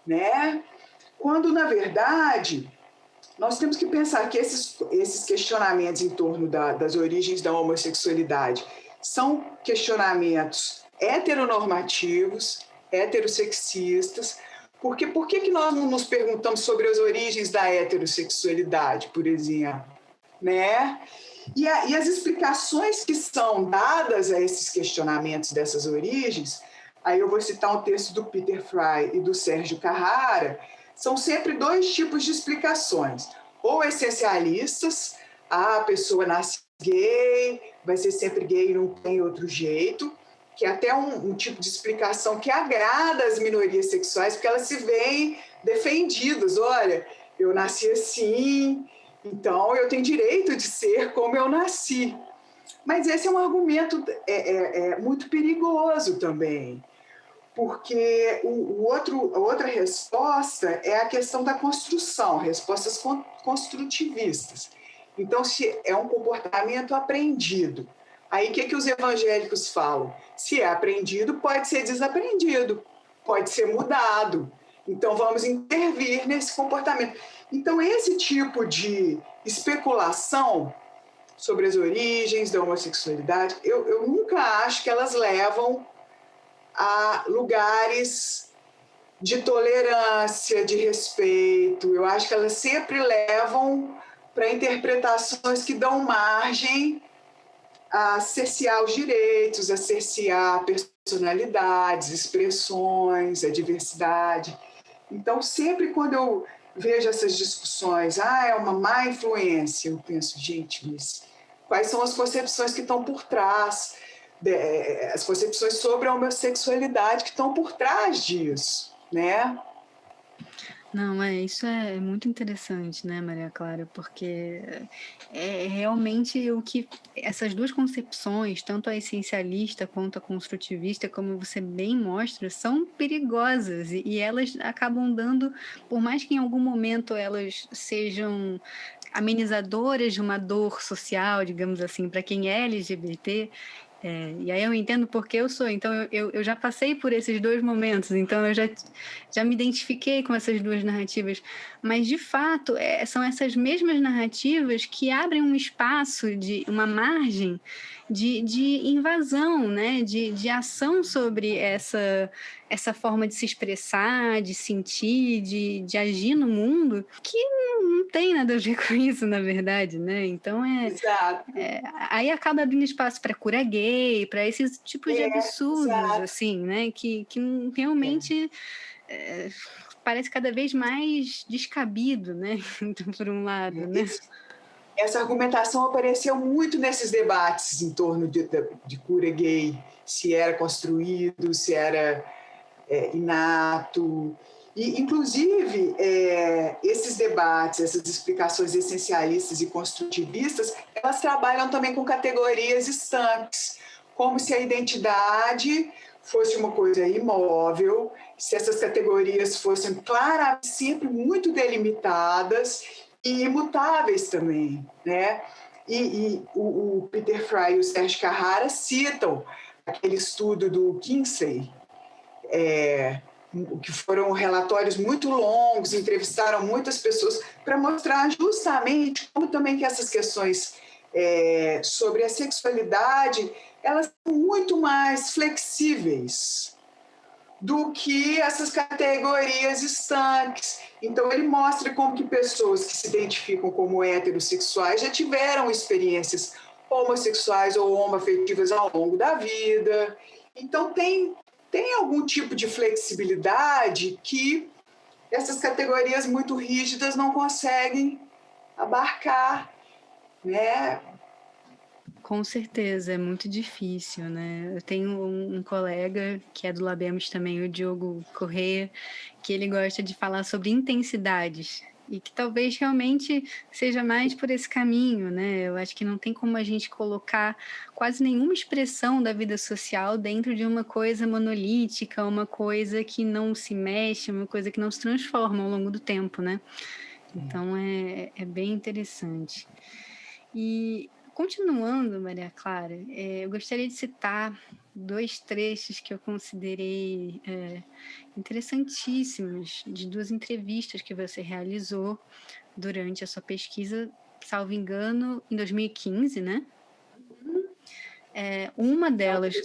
B: né? Quando, na verdade, nós temos que pensar que esses questionamentos em torno das origens da homossexualidade são questionamentos heteronormativos, heterossexistas, porque por que nós não nos perguntamos sobre as origens da heterossexualidade, por exemplo? Né? E as explicações que são dadas a esses questionamentos dessas origens, aí eu vou citar um texto do Peter Fry e do Sérgio Carrara, são sempre dois tipos de explicações. Ou essencialistas, a pessoa nasce gay, vai ser sempre gay, não tem outro jeito, que é até um tipo de explicação que agrada as minorias sexuais, porque elas se veem defendidas. Olha, eu nasci assim, então eu tenho direito de ser como eu nasci. Mas esse é um argumento muito perigoso também, porque a outra resposta é a questão da construção, respostas construtivistas. Então, se é um comportamento aprendido, aí o que os evangélicos falam? Se é aprendido, pode ser desaprendido, pode ser mudado. Então, vamos intervir nesse comportamento. Então, esse tipo de especulação sobre as origens da homossexualidade, eu nunca acho que elas levam a lugares de tolerância, de respeito. Eu acho que elas sempre levam para interpretações que dão margem a cercear os direitos, a cercear personalidades, expressões, a diversidade. Então, sempre quando eu vejo essas discussões, é uma má influência, eu penso, gente, mas quais são as concepções que estão por trás, as concepções sobre a homossexualidade que estão por trás disso, né?
A: Não, isso é muito interessante, né, Maria Clara? Porque é realmente o que essas duas concepções, tanto a essencialista quanto a construtivista, como você bem mostra, são perigosas e elas acabam dando, por mais que em algum momento elas sejam amenizadoras de uma dor social, digamos assim, para quem é LGBT. E aí eu entendo porque eu sou, então eu já passei por esses dois momentos, então eu já me identifiquei com essas duas narrativas, mas de fato são essas mesmas narrativas que abrem um espaço, uma margem de invasão, né? de ação sobre essa forma de se expressar, de sentir, de agir no mundo, que não tem nada a ver com isso, na verdade, né? Então
B: Exato.
A: aí acaba abrindo espaço para cura gay, para esses tipos de absurdos,
B: exato.
A: assim, né? Que realmente parece cada vez mais descabido, né? Então, por um lado, né?
B: Essa argumentação apareceu muito nesses debates em torno de cura gay, se era construído, se era inato. E, inclusive, esses debates, essas explicações essencialistas e construtivistas, elas trabalham também com categorias estanques, como se a identidade fosse uma coisa imóvel, se essas categorias fossem claramente sempre muito delimitadas e imutáveis também, né? E o Peter Fry e o Sérgio Carrara citam aquele estudo do Kinsey, que foram relatórios muito longos, entrevistaram muitas pessoas para mostrar justamente como também que essas questões sobre a sexualidade elas são muito mais flexíveis do que essas categorias estanques. Então, ele mostra como que pessoas que se identificam como heterossexuais já tiveram experiências homossexuais ou homoafetivas ao longo da vida. Então, tem algum tipo de flexibilidade que essas categorias muito rígidas não conseguem abarcar, né?
A: Com certeza, é muito difícil, né? Eu tenho um colega que é do Labemos também, o Diogo Corrêa, que ele gosta de falar sobre intensidades e que talvez realmente seja mais por esse caminho, né? Eu acho que não tem como a gente colocar quase nenhuma expressão da vida social dentro de uma coisa monolítica, uma coisa que não se mexe, uma coisa que não se transforma ao longo do tempo, né? Então é bem interessante. E continuando, Maria Clara, eu gostaria de citar 2 trechos que eu considerei interessantíssimos de 2 entrevistas que você realizou durante a sua pesquisa, salvo engano, em 2015, né? Uma delas,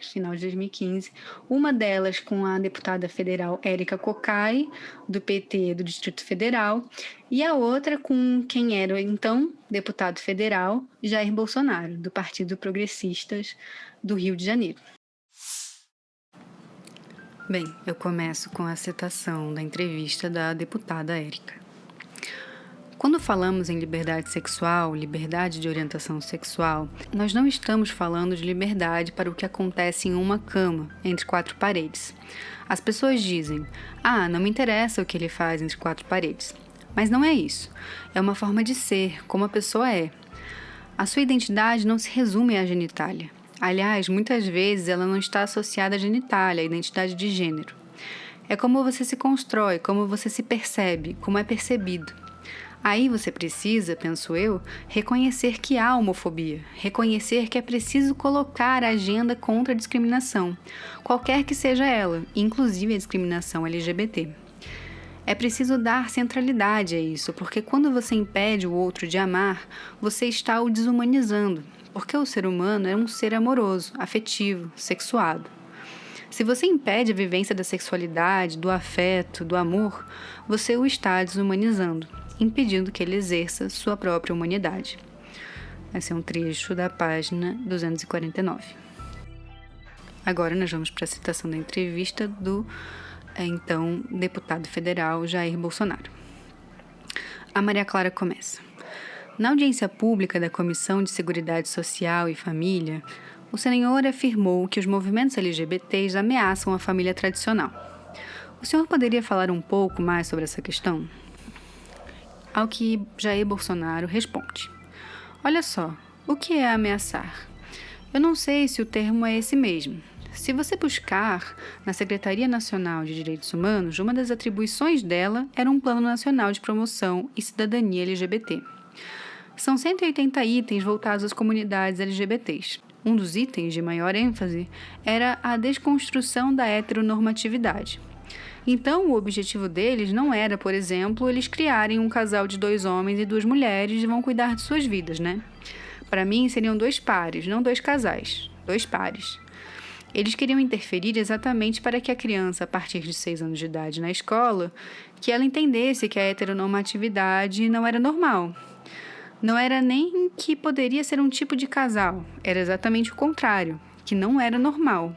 A: final de 2015, uma delas com a deputada federal Érica Cocai, do PT do Distrito Federal, e a outra com quem era então deputado federal Jair Bolsonaro, do Partido Progressistas do Rio de Janeiro. Bem, eu começo com a citação da entrevista da deputada Érica. Quando falamos em liberdade sexual, liberdade de orientação sexual, nós não estamos falando de liberdade para o que acontece em uma cama, entre 4 paredes. As pessoas dizem, não me interessa o que ele faz entre 4 paredes. Mas não é isso. É uma forma de ser, como a pessoa é. A sua identidade não se resume à genitália. Aliás, muitas vezes ela não está associada à genitália, à identidade de gênero. É como você se constrói, como você se percebe, como é percebido. Aí você precisa, penso eu, reconhecer que há homofobia, reconhecer que é preciso colocar a agenda contra a discriminação, qualquer que seja ela, inclusive a discriminação LGBT. É preciso dar centralidade a isso, porque quando você impede o outro de amar, você está o desumanizando, porque o ser humano é um ser amoroso, afetivo, sexuado. Se você impede a vivência da sexualidade, do afeto, do amor, você o está desumanizando, impedindo que ele exerça sua própria humanidade. Esse é um trecho da página 249. Agora nós vamos para a citação da entrevista do então deputado federal Jair Bolsonaro. A Maria Clara começa. Na audiência pública da Comissão de Seguridade Social e Família, o senhor afirmou que os movimentos LGBTs ameaçam a família tradicional. O senhor poderia falar um pouco mais sobre essa questão? Ao que Jair Bolsonaro responde. Olha só, o que é ameaçar? Eu não sei se o termo é esse mesmo. Se você buscar na Secretaria Nacional de Direitos Humanos, uma das atribuições dela era um Plano Nacional de Promoção e Cidadania LGBT. São 180 itens voltados às comunidades LGBTs. Um dos itens de maior ênfase era a desconstrução da heteronormatividade. Então, o objetivo deles não era, por exemplo, eles criarem um casal de 2 homens e 2 mulheres e vão cuidar de suas vidas, né? Para mim, seriam 2 pares, não 2 casais, 2 pares. Eles queriam interferir exatamente para que a criança, a partir de 6 anos de idade na escola, que ela entendesse que a heteronormatividade não era normal. Não era nem que poderia ser um tipo de casal, era exatamente o contrário, que não era normal.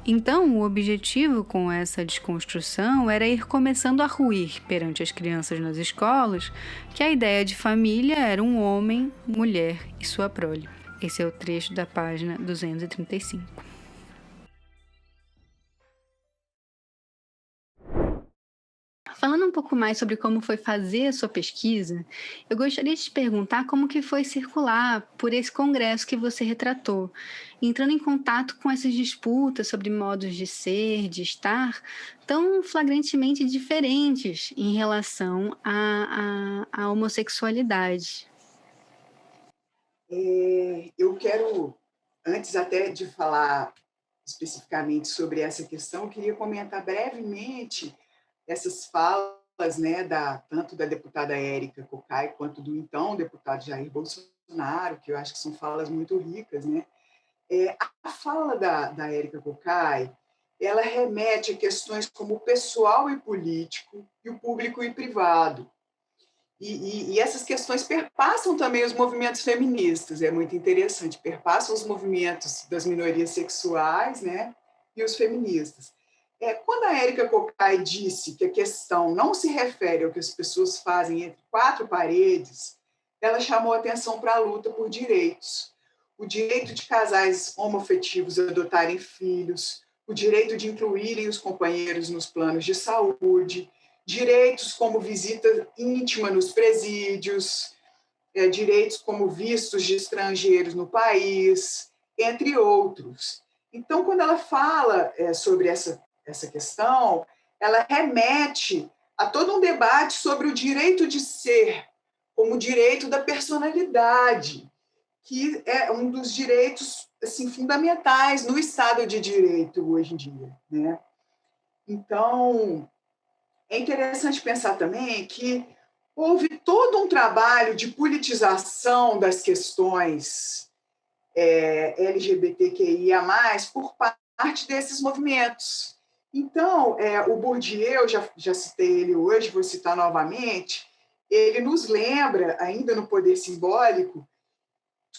A: Então, o objetivo com essa desconstrução era ir começando a ruir perante as crianças nas escolas que a ideia de família era um homem, mulher e sua prole. Esse é o trecho da página 235. Falando um pouco mais sobre como foi fazer a sua pesquisa, eu gostaria de te perguntar como que foi circular por esse congresso que você retratou, entrando em contato com essas disputas sobre modos de ser, de estar, tão flagrantemente diferentes em relação à homossexualidade.
B: Eu quero, antes até de falar especificamente sobre essa questão, eu queria comentar brevemente essas falas, né, tanto da deputada Érica Cocai quanto do então deputado Jair Bolsonaro, que eu acho que são falas muito ricas, né, A fala da Érica Cocai, ela remete a questões como o pessoal e político e o público e privado. E essas questões perpassam também os movimentos feministas, é muito interessante, perpassam os movimentos das minorias sexuais, né, e os feministas. Quando a Érica Cocai disse que a questão não se refere ao que as pessoas fazem entre quatro paredes, ela chamou atenção para a luta por direitos. O direito de casais homoafetivos adotarem filhos, o direito de incluírem os companheiros nos planos de saúde, direitos como visita íntima nos presídios, direitos como vistos de estrangeiros no país, entre outros. Então, quando ela fala sobre essa questão, ela remete a todo um debate sobre o direito de ser, como o direito da personalidade, que é um dos direitos assim, fundamentais no Estado de Direito hoje em dia. Né? Então, é interessante pensar também que houve todo um trabalho de politização das questões LGBTQIA+, por parte desses movimentos. Então, o Bourdieu, já citei ele hoje, vou citar novamente, ele nos lembra, ainda no Poder Simbólico,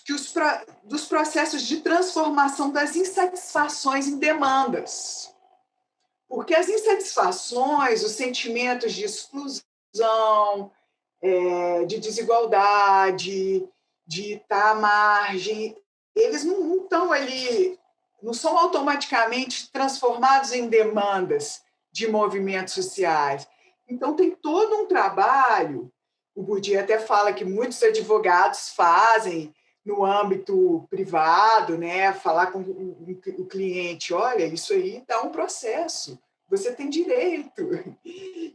B: que dos processos de transformação das insatisfações em demandas. Porque as insatisfações, os sentimentos de exclusão, de desigualdade, de estar à margem, eles não estão ali, não são automaticamente transformados em demandas de movimentos sociais. Então, tem todo um trabalho, o Bourdieu até fala que muitos advogados fazem no âmbito privado, né, falar com o cliente, olha, isso aí dá um processo, você tem direito.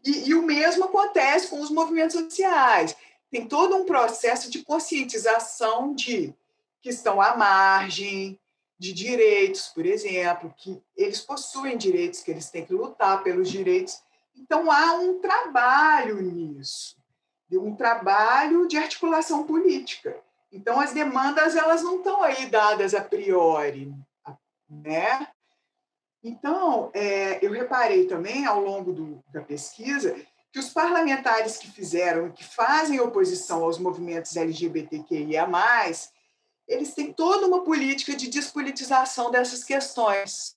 B: E o mesmo acontece com os movimentos sociais. Tem todo um processo de conscientização de que estão à margem de direitos, por exemplo, que eles possuem direitos, que eles têm que lutar pelos direitos. Então, há um trabalho nisso, um trabalho de articulação política. Então, as demandas elas não estão aí dadas a priori, né? Então, eu reparei também, ao longo da pesquisa, que os parlamentares que fizeram e que fazem oposição aos movimentos LGBTQIA+, eles têm toda uma política de despolitização dessas questões.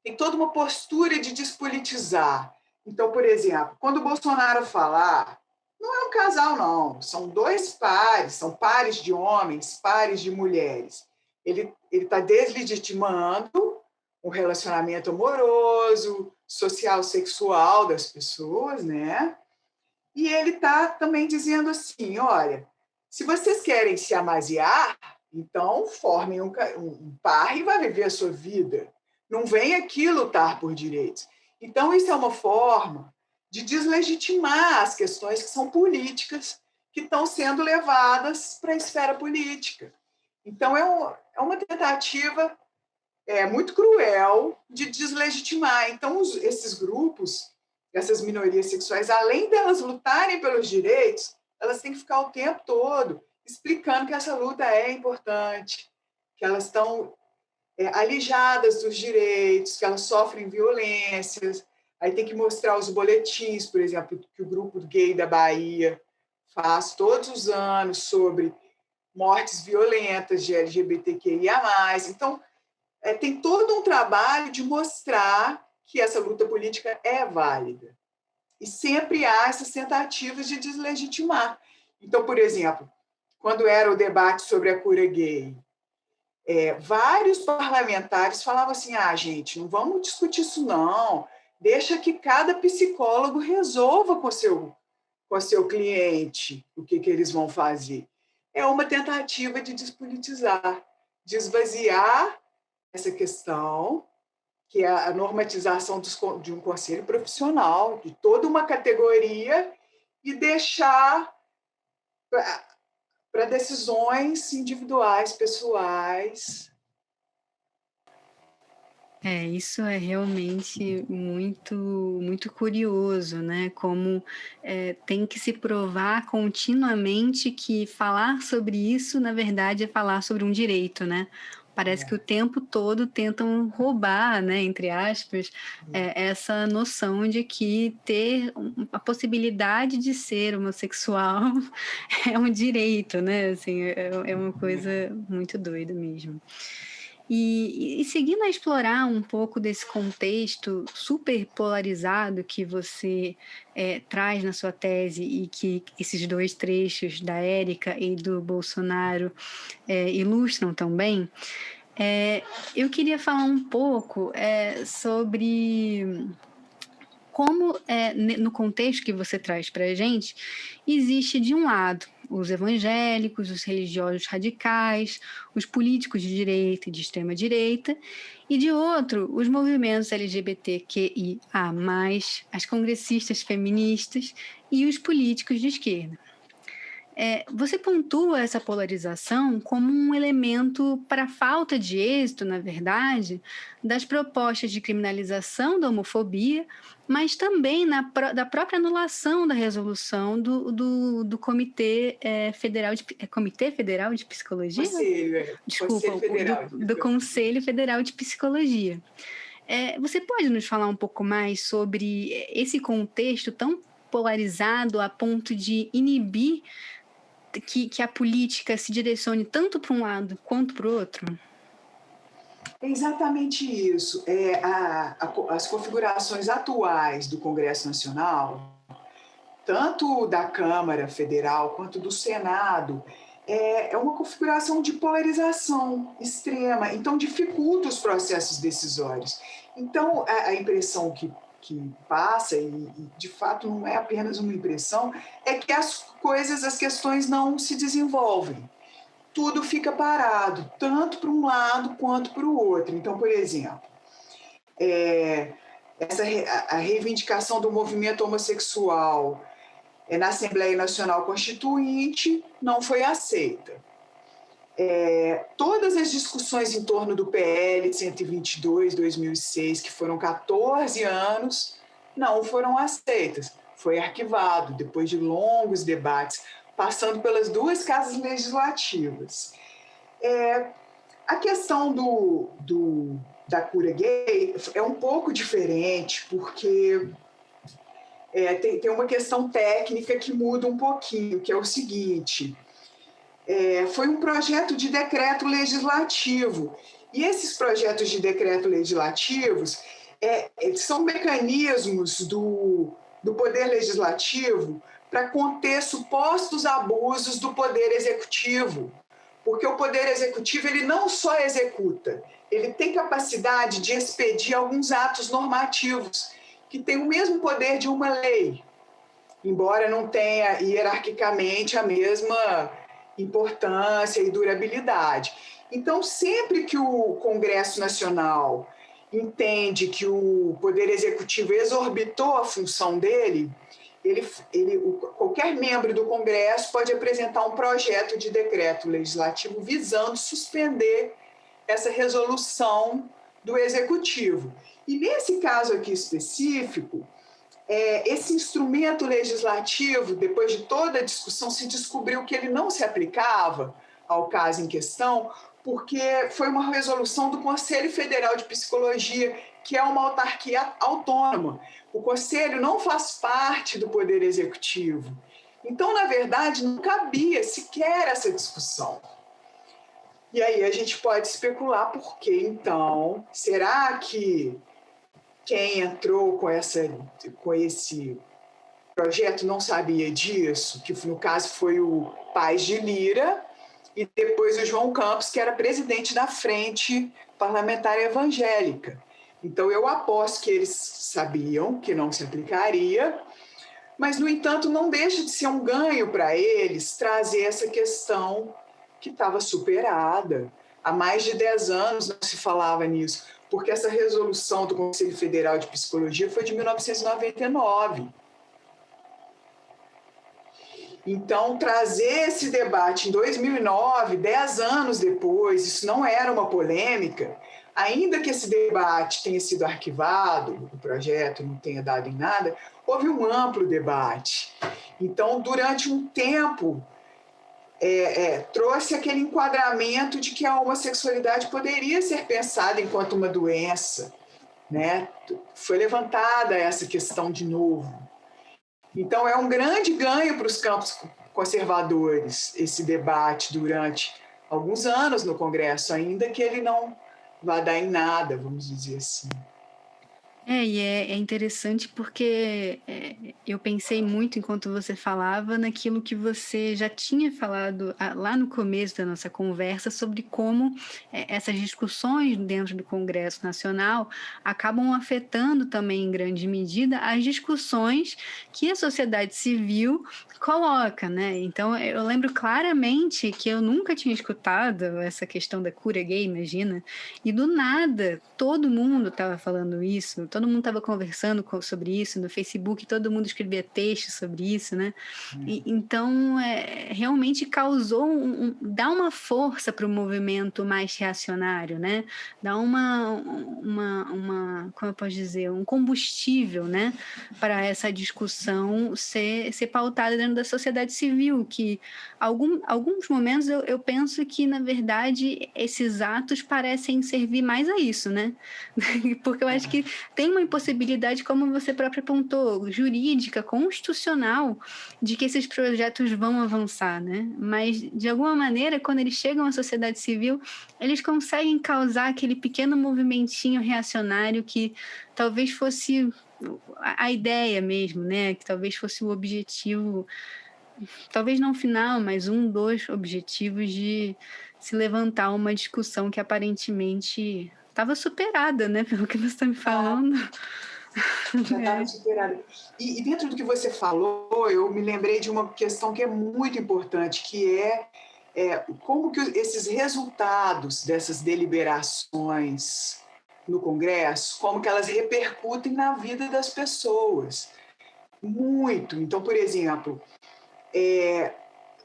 B: Tem toda uma postura de despolitizar. Então, por exemplo, quando o Bolsonaro falar, não é um casal, não, são dois pares, são pares de homens, pares de mulheres. Ele está deslegitimando o relacionamento amoroso, social, sexual das pessoas, né? E ele está também dizendo assim, olha, se vocês querem se amaziar, então formem um par e vai viver a sua vida. Não vem aqui lutar por direitos. Então, isso é uma forma de deslegitimar as questões que são políticas, que estão sendo levadas para a esfera política. Então, é uma tentativa muito cruel de deslegitimar. Então, esses grupos, essas minorias sexuais, além delas lutarem pelos direitos, elas têm que ficar o tempo todo explicando que essa luta é importante, que elas estão alijadas dos direitos, que elas sofrem violências. Aí tem que mostrar os boletins, por exemplo, que o grupo gay da Bahia faz todos os anos sobre mortes violentas de LGBTQIA+. Então, tem todo um trabalho de mostrar que essa luta política é válida. E sempre há essas tentativas de deslegitimar. Então, por exemplo, quando era o debate sobre a cura gay, vários parlamentares falavam assim, gente, não vamos discutir isso não, deixa que cada psicólogo resolva com o seu cliente o que eles vão fazer. É uma tentativa de despolitizar, de esvaziar essa questão, que é a normatização de um conselho profissional, de toda uma categoria, e deixar para decisões individuais, pessoais.
A: Isso é realmente muito, muito curioso, né? Como tem que se provar continuamente que falar sobre isso, na verdade, é falar sobre um direito, né? parece que o tempo todo tentam roubar, né, entre aspas, essa noção de que ter a possibilidade de ser homossexual é um direito, né? Assim, é uma coisa muito doida mesmo. E seguindo a explorar um pouco desse contexto super polarizado que você traz na sua tese e que esses dois trechos da Érica e do Bolsonaro ilustram também, eu queria falar um pouco sobre como, no contexto que você traz para a gente, existe, de um lado, os evangélicos, os religiosos radicais, os políticos de direita e de extrema-direita, e, de outro, os movimentos LGBTQIA+, as congressistas feministas e os políticos de esquerda. Você pontua essa polarização como um elemento para a falta de êxito, na verdade, das propostas de criminalização da homofobia, mas também da própria anulação da resolução do Comitê Federal Comitê Federal de Psicologia?
B: Conselho,
A: Desculpa,
B: Conselho Federal.
A: do Conselho Federal de Psicologia. Você pode nos falar um pouco mais sobre esse contexto tão polarizado a ponto de inibir que a política se direcione tanto para um lado quanto para o outro?
B: É exatamente isso. As configurações atuais do Congresso Nacional, tanto da Câmara Federal quanto do Senado, é uma configuração de polarização extrema, então dificulta os processos decisórios. Então, a impressão que passa, e de fato não é apenas uma impressão, é que as questões não se desenvolvem. Tudo fica parado, tanto para um lado quanto para o outro. Então, por exemplo, a reivindicação do movimento homossexual na Assembleia Nacional Constituinte não foi aceita. Todas as discussões em torno do PL 122, 2006, que foram 14 anos, não foram aceitas. Foi arquivado, depois de longos debates, passando pelas duas casas legislativas. A questão da cura gay é um pouco diferente, porque tem uma questão técnica que muda um pouquinho, que é o seguinte: foi um projeto de decreto legislativo, e esses projetos de decreto legislativos são mecanismos do Poder Legislativo para conter supostos abusos do Poder Executivo, porque o Poder Executivo ele não só executa, ele tem capacidade de expedir alguns atos normativos que têm o mesmo poder de uma lei, embora não tenha hierarquicamente a mesma importância e durabilidade. Então, sempre que o Congresso Nacional entende que o Poder Executivo exorbitou a função dele, qualquer membro do Congresso pode apresentar um projeto de decreto legislativo visando suspender essa resolução do Executivo. E nesse caso aqui específico, esse instrumento legislativo, depois de toda a discussão, se descobriu que ele não se aplicava ao caso em questão, porque foi uma resolução do Conselho Federal de Psicologia, que é uma autarquia autônoma. O Conselho não faz parte do Poder Executivo. Então, na verdade, não cabia sequer essa discussão. E aí a gente pode especular por que, então, será que quem entrou com esse projeto não sabia disso? Que, no caso, foi o Paes de Lira e depois o João Campos, que era presidente da Frente Parlamentar Evangélica. Então, eu aposto que eles sabiam que não se aplicaria, mas, no entanto, não deixa de ser um ganho para eles trazer essa questão que estava superada. Há mais de 10 anos não se falava nisso, porque essa resolução do Conselho Federal de Psicologia foi de 1999. Então, trazer esse debate em 2009, 10 anos depois, isso não era uma polêmica, ainda que esse debate tenha sido arquivado, o projeto não tenha dado em nada, houve um amplo debate. Então, durante um tempo, trouxe aquele enquadramento de que a homossexualidade poderia ser pensada enquanto uma doença, né? Foi levantada essa questão de novo. Então, é um grande ganho para os campos conservadores esse debate durante alguns anos no Congresso, ainda que ele não vá dar em nada, vamos dizer assim.
A: É interessante porque eu pensei muito enquanto você falava naquilo que você já tinha falado lá no começo da nossa conversa sobre como essas discussões dentro do Congresso Nacional acabam afetando também em grande medida as discussões que a sociedade civil coloca, né? Então eu lembro claramente que eu nunca tinha escutado essa questão da cura gay, imagina, e do nada todo mundo estava falando isso, todo mundo estava conversando sobre isso no Facebook, todo mundo escrevia textos sobre isso, né? Então, realmente causou dá uma força para o movimento mais reacionário, né? Dá como eu posso dizer, um combustível, né? Para essa discussão ser pautada dentro da sociedade civil, que alguns momentos eu penso que, na verdade, esses atos parecem servir mais a isso, né? Porque eu acho que tem uma impossibilidade, como você próprio apontou, jurídica, constitucional, de que esses projetos vão avançar, né? Mas, de alguma maneira, quando eles chegam à sociedade civil, eles conseguem causar aquele pequeno movimentinho reacionário que talvez fosse a ideia mesmo, né? Que talvez fosse o objetivo, talvez não final, mas dos objetivos de se levantar uma discussão que aparentemente estava superada, né? Pelo que você está me falando.
B: Já estava superada. E dentro do que você falou, eu me lembrei de uma questão que é muito importante, que como que esses resultados dessas deliberações no Congresso, como que elas repercutem na vida das pessoas. Muito. Então, por exemplo,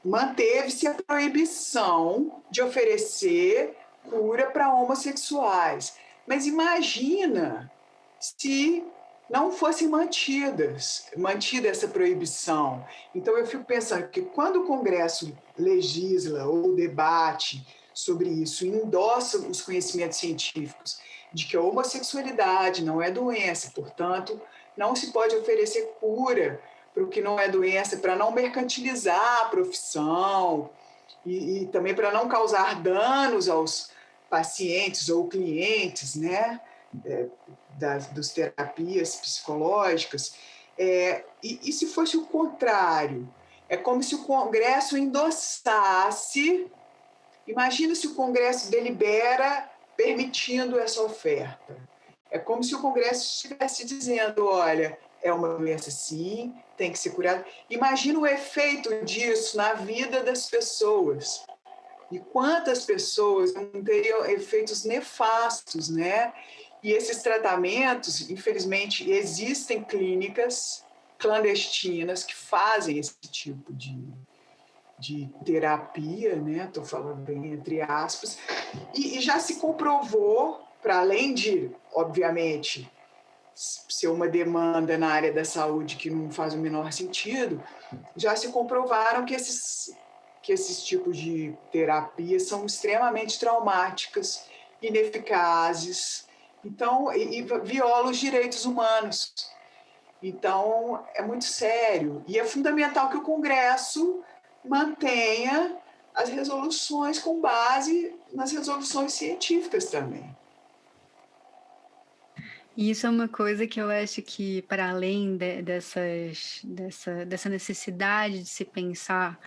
B: manteve-se a proibição de oferecer cura para homossexuais. Mas imagina se não fosse mantida essa proibição. Então, eu fico pensando que quando o Congresso legisla ou debate sobre isso, endossa os conhecimentos científicos de que a homossexualidade não é doença, portanto, não se pode oferecer cura para o que não é doença, para não mercantilizar a profissão e também para não causar danos aos pacientes ou clientes, né? Das terapias psicológicas. E se fosse o contrário? É como se o Congresso endossasse. Imagina se o Congresso delibera permitindo essa oferta. É como se o Congresso estivesse dizendo, olha, é uma doença sim, tem que ser curada. Imagina o efeito disso na vida das pessoas. E quantas pessoas não teriam efeitos nefastos, né? E esses tratamentos, infelizmente, existem clínicas clandestinas que fazem esse tipo de terapia, né? Estou falando bem entre aspas, e já se comprovou, para além de, obviamente, ser uma demanda na área da saúde que não faz o menor sentido, já se comprovaram que esses tipos de terapias são extremamente traumáticas, ineficazes, então, e violam os direitos humanos. Então, é muito sério. E é fundamental que o Congresso mantenha as resoluções com base nas resoluções científicas também.
A: E isso é uma coisa que eu acho que, para além dessa necessidade de se pensar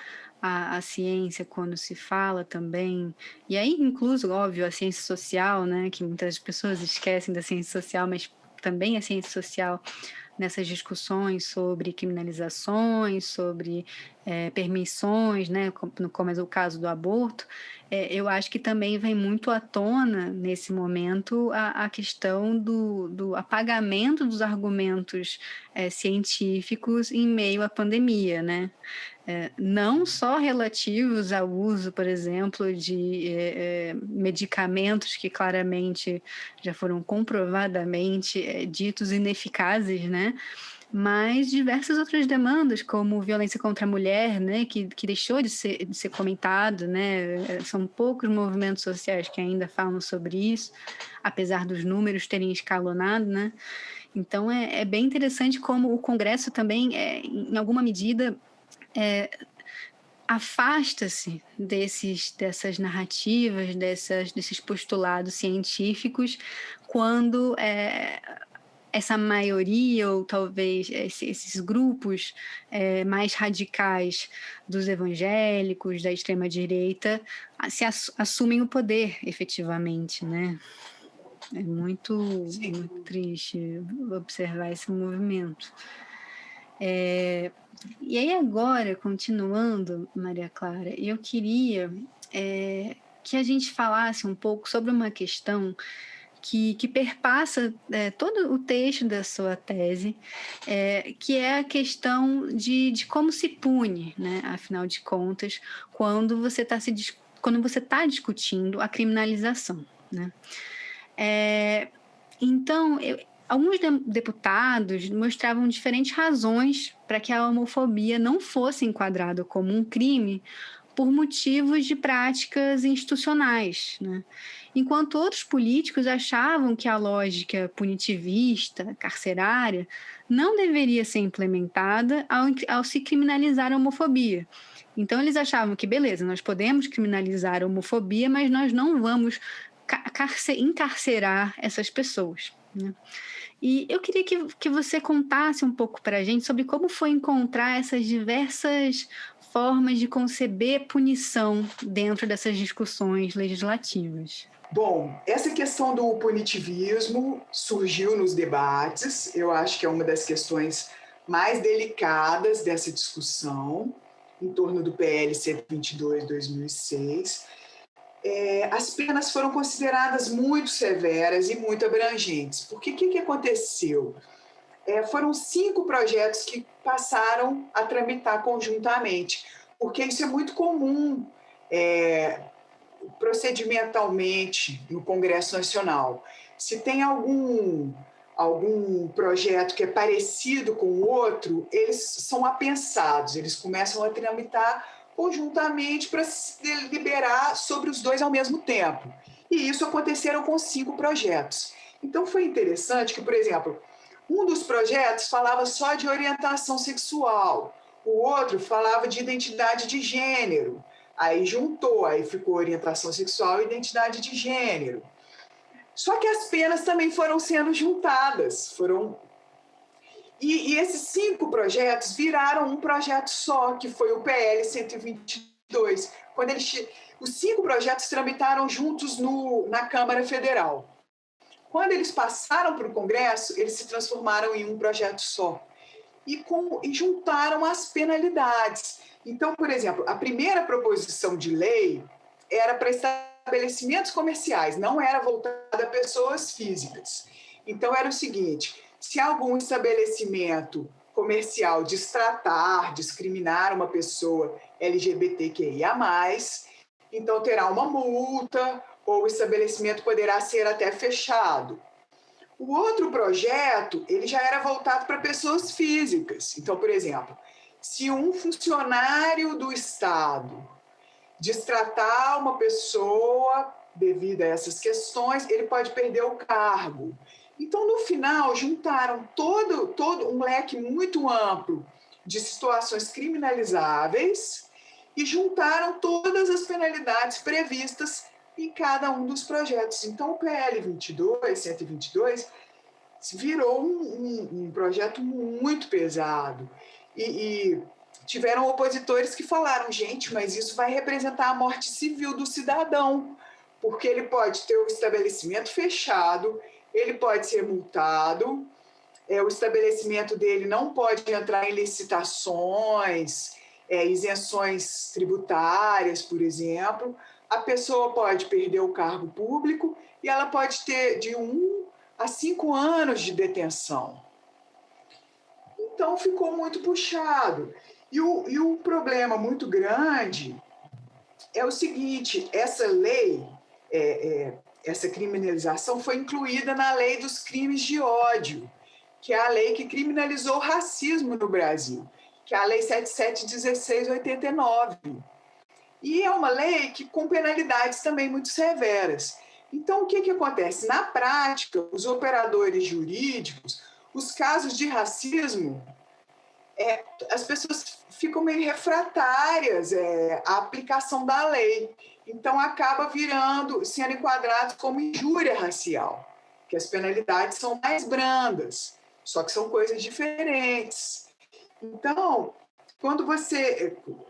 A: a ciência quando se fala também, e aí incluso, óbvio, a ciência social, né, que muitas pessoas esquecem da ciência social, mas também a ciência social nessas discussões sobre criminalizações, sobre permissões, né, como é o caso do aborto, eu acho que também vem muito à tona, nesse momento, a questão do apagamento dos argumentos científicos em meio à pandemia, né? Não só relativos ao uso, por exemplo, de medicamentos que claramente já foram comprovadamente ditos ineficazes, né? mas diversas outras demandas, como violência contra a mulher, né, que deixou de ser comentado, né? São poucos movimentos sociais que ainda falam sobre isso, apesar dos números terem escalonado, né? Então é bem interessante como o Congresso também, em alguma medida, afasta-se dessas narrativas, desses postulados científicos, quando essa maioria, ou talvez esses grupos mais radicais dos evangélicos, da extrema-direita, assumem o poder efetivamente, né? É muito triste observar esse movimento. E aí agora, continuando, Maria Clara, eu queria que a gente falasse um pouco sobre uma questão que perpassa todo o texto da sua tese, que é a questão de como se pune, né, afinal de contas, quando você está discutindo a criminalização, né? Então, alguns deputados mostravam diferentes razões para que a homofobia não fosse enquadrada como um crime por motivos de práticas institucionais, né? Enquanto outros políticos achavam que a lógica punitivista, carcerária, não deveria ser implementada ao se criminalizar a homofobia. Então, eles achavam que, beleza, nós podemos criminalizar a homofobia, mas nós não vamos encarcerar essas pessoas, né? E eu queria que você contasse um pouco para a gente sobre como foi encontrar essas diversas formas de conceber punição dentro dessas discussões legislativas.
B: Bom, essa questão do punitivismo surgiu nos debates, eu acho que é uma das questões mais delicadas dessa discussão, em torno do PL 122/2006. As penas foram consideradas muito severas e muito abrangentes, porque o que aconteceu? Foram 5 projetos que passaram a tramitar conjuntamente, porque isso é muito comum procedimentalmente no Congresso Nacional. Se tem algum projeto que é parecido com o outro, eles são apensados, eles começam a tramitar conjuntamente para se deliberar sobre os dois ao mesmo tempo. E isso aconteceram com 5 projetos. Então foi interessante que, por exemplo, um dos projetos falava só de orientação sexual, o outro falava de identidade de gênero. Aí juntou, aí ficou orientação sexual e identidade de gênero. Só que as penas também foram sendo juntadas. E esses 5 projetos viraram um projeto só, que foi o PL 122. Os 5 projetos tramitaram juntos na Câmara Federal. Quando eles passaram para o Congresso, eles se transformaram em um projeto só. E juntaram as penalidades. Então, por exemplo, a primeira proposição de lei era para estabelecimentos comerciais, não era voltada a pessoas físicas. Então, era o seguinte: se algum estabelecimento comercial destratar, discriminar uma pessoa LGBTQIA+, então terá uma multa ou o estabelecimento poderá ser até fechado. O outro projeto, ele já era voltado para pessoas físicas. Então, por exemplo, se um funcionário do Estado destratar uma pessoa devido a essas questões, ele pode perder o cargo. Então, no final, juntaram todo um leque muito amplo de situações criminalizáveis e juntaram todas as penalidades previstas em cada um dos projetos. Então, o PL 122 virou um projeto muito pesado. E tiveram opositores que falaram: gente, mas isso vai representar a morte civil do cidadão, porque ele pode ter o estabelecimento fechado, ele pode ser multado, o estabelecimento dele não pode entrar em licitações, isenções tributárias, por exemplo. A pessoa pode perder o cargo público e ela pode ter de 1 a 5 anos de detenção. Então, ficou muito puxado. E o problema muito grande é o seguinte: essa lei, essa criminalização foi incluída na lei dos crimes de ódio, que é a lei que criminalizou o racismo no Brasil, que é a Lei 7716/89. E é uma lei que com penalidades também muito severas. Então, o que acontece? Na prática, os operadores jurídicos, os casos de racismo, as pessoas ficam meio refratárias à aplicação da lei. Então, acaba sendo enquadrado como injúria racial, que as penalidades são mais brandas, só que são coisas diferentes. Então,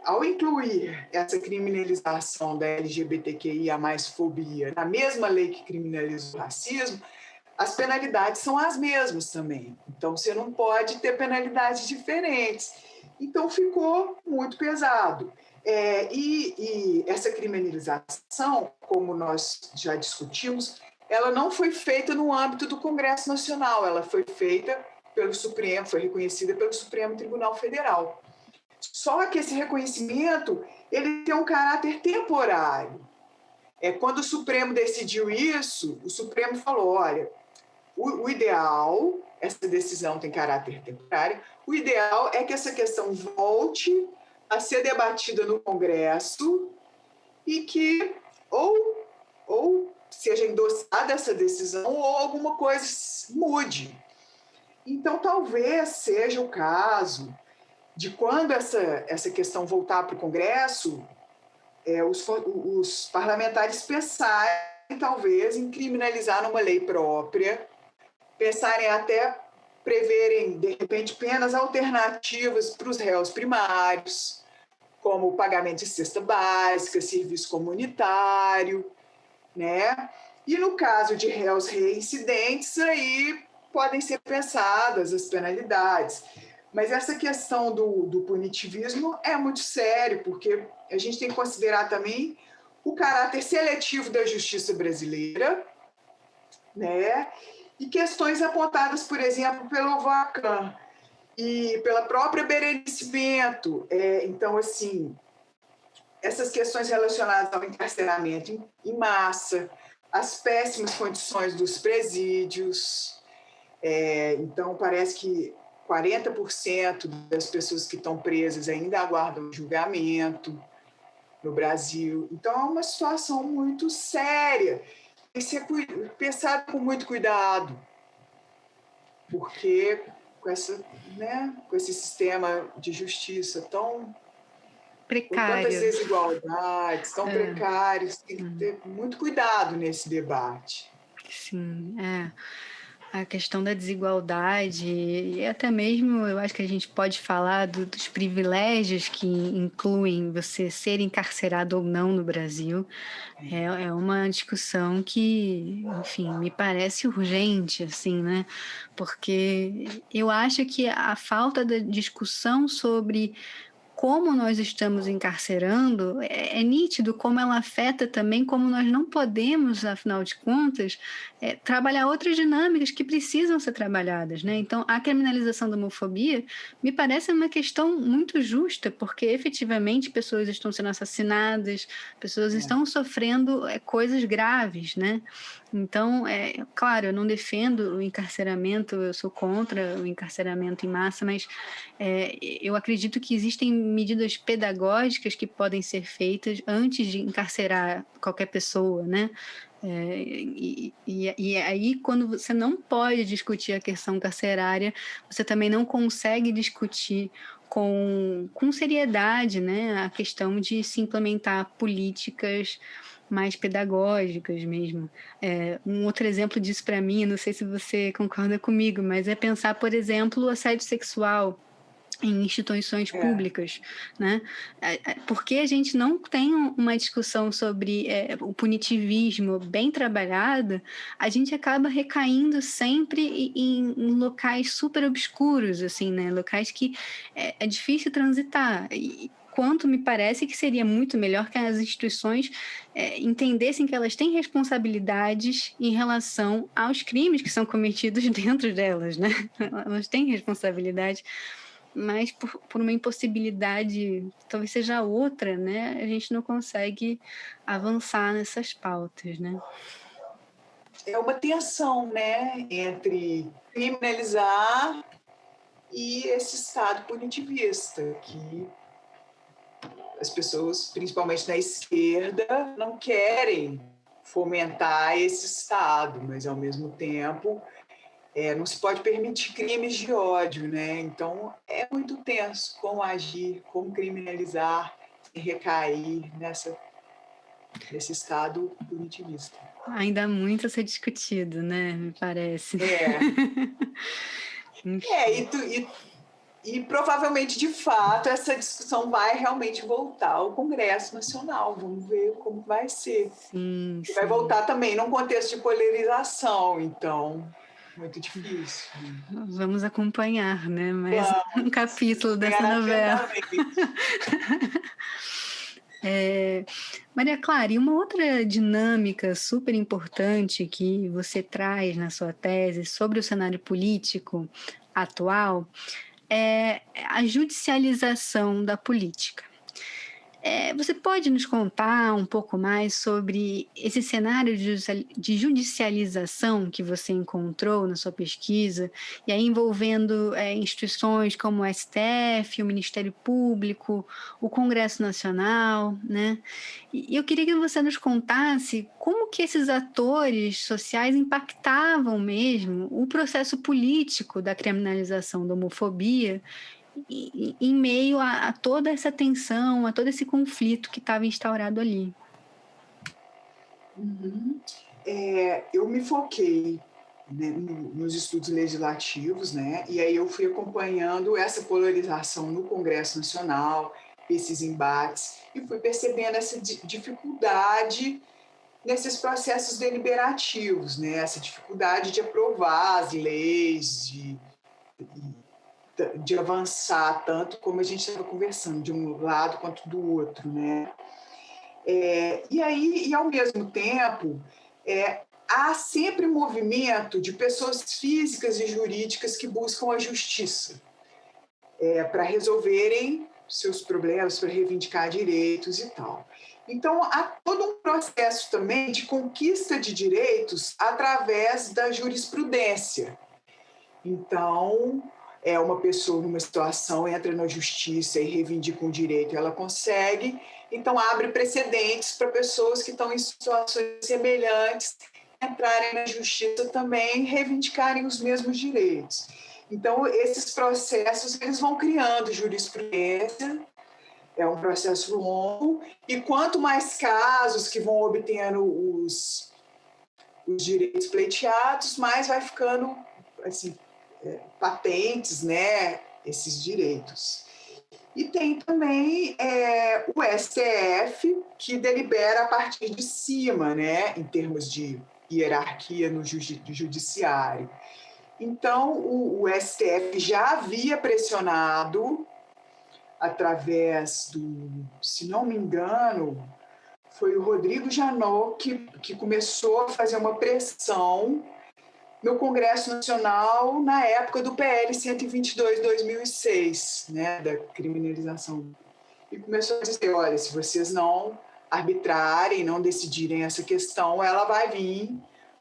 B: ao incluir essa criminalização da LGBTQIA+ fobia na mesma lei que criminaliza o racismo, as penalidades são as mesmas também. Então, você não pode ter penalidades diferentes. Então, ficou muito pesado. E essa criminalização, como nós já discutimos, ela não foi feita no âmbito do Congresso Nacional, ela foi feita pelo Supremo, foi reconhecida pelo Supremo Tribunal Federal. Só que esse reconhecimento ele tem um caráter temporário. Quando o Supremo decidiu isso, o Supremo falou, olha, o ideal, essa decisão tem caráter temporário, o ideal é que essa questão volte a ser debatida no Congresso e que ou seja endossada essa decisão ou alguma coisa mude. Então, talvez seja o caso de quando essa questão voltar para o Congresso, os parlamentares pensarem, talvez, em criminalizar numa lei própria, pensarem até preverem, de repente, penas alternativas para os réus primários, como o pagamento de cesta básica, serviço comunitário, né? E no caso de réus reincidentes, aí podem ser pensadas as penalidades. Mas essa questão do punitivismo é muito sério, porque a gente tem que considerar também o caráter seletivo da justiça brasileira, né? E questões apontadas, por exemplo, pelo Vacan e pela própria Berenice Bento. Então, assim, essas questões relacionadas ao encarceramento em massa, as péssimas condições dos presídios. Então, parece que 40% das pessoas que estão presas ainda aguardam julgamento no Brasil. Então, é uma situação muito séria. Tem que ser pensado com muito cuidado, porque com esse sistema de justiça tão com tantas
A: Precário.
B: desigualdades, tão precários, tem que ter muito cuidado nesse debate.
A: Sim, a questão da desigualdade e até mesmo eu acho que a gente pode falar dos privilégios que incluem você ser encarcerado ou não no Brasil. É uma discussão que, enfim, me parece urgente, assim, né? Porque eu acho que a falta da discussão sobre como nós estamos encarcerando, é nítido como ela afeta também como nós não podemos, afinal de contas, trabalhar outras dinâmicas que precisam ser trabalhadas, né? Então, a criminalização da homofobia me parece uma questão muito justa, porque efetivamente pessoas estão sendo assassinadas, pessoas estão sofrendo coisas graves, né? Então, claro, eu não defendo o encarceramento, eu sou contra o encarceramento em massa, mas eu acredito que existem medidas pedagógicas que podem ser feitas antes de encarcerar qualquer pessoa, né? E aí, quando você não pode discutir a questão carcerária, você também não consegue discutir com seriedade, né, a questão de se implementar políticas mais pedagógicas mesmo. Um outro exemplo disso para mim, não sei se você concorda comigo, mas é pensar, por exemplo, o assédio sexual em instituições públicas, né? Porque a gente não tem uma discussão sobre o punitivismo bem trabalhada, a gente acaba recaindo sempre em locais super obscuros, assim, né? Locais que é difícil transitar. Quanto me parece que seria muito melhor que as instituições entendessem que elas têm responsabilidades em relação aos crimes que são cometidos dentro delas, né? Elas têm responsabilidade, mas por uma impossibilidade, talvez seja outra, né? A gente não consegue avançar nessas pautas, né?
B: É uma tensão, né, entre criminalizar e esse Estado punitivista, que as pessoas, principalmente na esquerda, não querem fomentar esse Estado, mas, ao mesmo tempo, não se pode permitir crimes de ódio, né? Então, é muito tenso como agir, como criminalizar e recair nesse Estado punitivista.
A: Ainda há muito a ser discutido, né? Me parece.
B: E provavelmente, de fato, essa discussão vai realmente voltar ao Congresso Nacional. Vamos ver como vai ser.
A: Sim, sim.
B: Vai voltar também num contexto de polarização, então, muito difícil.
A: Vamos acompanhar, né? Mais um capítulo dessa novela. Maria Clara, e uma outra dinâmica super importante que você traz na sua tese sobre o cenário político atual é a judicialização da política. Você pode nos contar um pouco mais sobre esse cenário de judicialização que você encontrou na sua pesquisa, e aí envolvendo instituições como o STF, o Ministério Público, o Congresso Nacional, né? E eu queria que você nos contasse como que esses atores sociais impactavam mesmo o processo político da criminalização da homofobia em meio a toda essa tensão, a todo esse conflito que estava instaurado ali.
B: Eu me foquei, né, nos estudos legislativos, né? E aí eu fui acompanhando essa polarização no Congresso Nacional, esses embates, e fui percebendo essa dificuldade nesses processos deliberativos, né? Essa dificuldade de aprovar as leis, de avançar tanto como a gente estava conversando, de um lado quanto do outro, né? E ao mesmo tempo, há sempre um movimento de pessoas físicas e jurídicas que buscam a justiça para resolverem seus problemas, para reivindicar direitos e tal. Então, há todo um processo também de conquista de direitos através da jurisprudência. Então, uma pessoa numa situação entra na justiça e reivindica um direito, ela consegue, então abre precedentes para pessoas que estão em situações semelhantes entrarem na justiça também e reivindicarem os mesmos direitos. Então, esses processos eles vão criando jurisprudência, é um processo longo, e quanto mais casos que vão obtendo os direitos pleiteados, mais vai ficando assim, patentes, né, esses direitos. E tem também o STF, que delibera a partir de cima, né, em termos de hierarquia no judiciário. Então, o STF já havia pressionado através se não me engano, foi o Rodrigo Janot que começou a fazer uma pressão no Congresso Nacional na época do PL 122 de 2006, né, da criminalização. E começou a dizer, olha, se vocês não arbitrarem, não decidirem essa questão, ela vai vir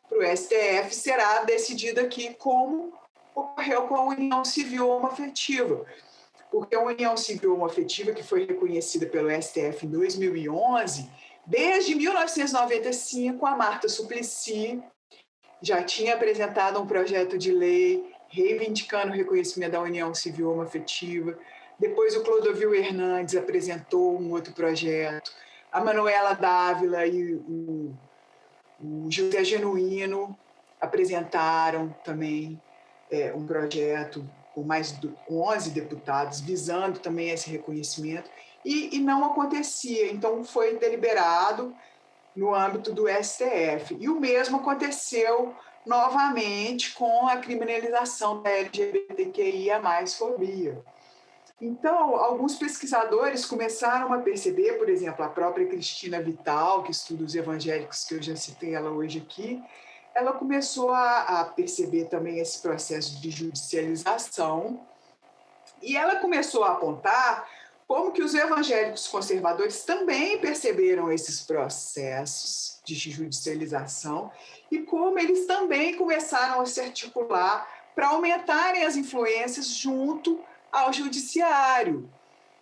B: para o STF, será decidida aqui como ocorreu com a União Civil Homoafetiva. Porque a União Civil Homoafetiva, que foi reconhecida pelo STF em 2011, desde 1995, a Marta Suplicy já tinha apresentado um projeto de lei reivindicando o reconhecimento da União Civil Homoafetiva. Depois o Clodovil Hernandes apresentou um outro projeto. A Manuela Dávila e o José Genuíno apresentaram também um projeto com mais de 11 deputados visando também esse reconhecimento e não acontecia. Então foi deliberado no âmbito do STF. E o mesmo aconteceu novamente com a criminalização da LGBTQIA+fobia. Então, alguns pesquisadores começaram a perceber, por exemplo, a própria Cristina Vital, que estuda os evangélicos, que eu já citei ela hoje aqui, ela começou a perceber também esse processo de judicialização e ela começou a apontar como que os evangélicos conservadores também perceberam esses processos de judicialização e como eles também começaram a se articular para aumentarem as influências junto ao judiciário.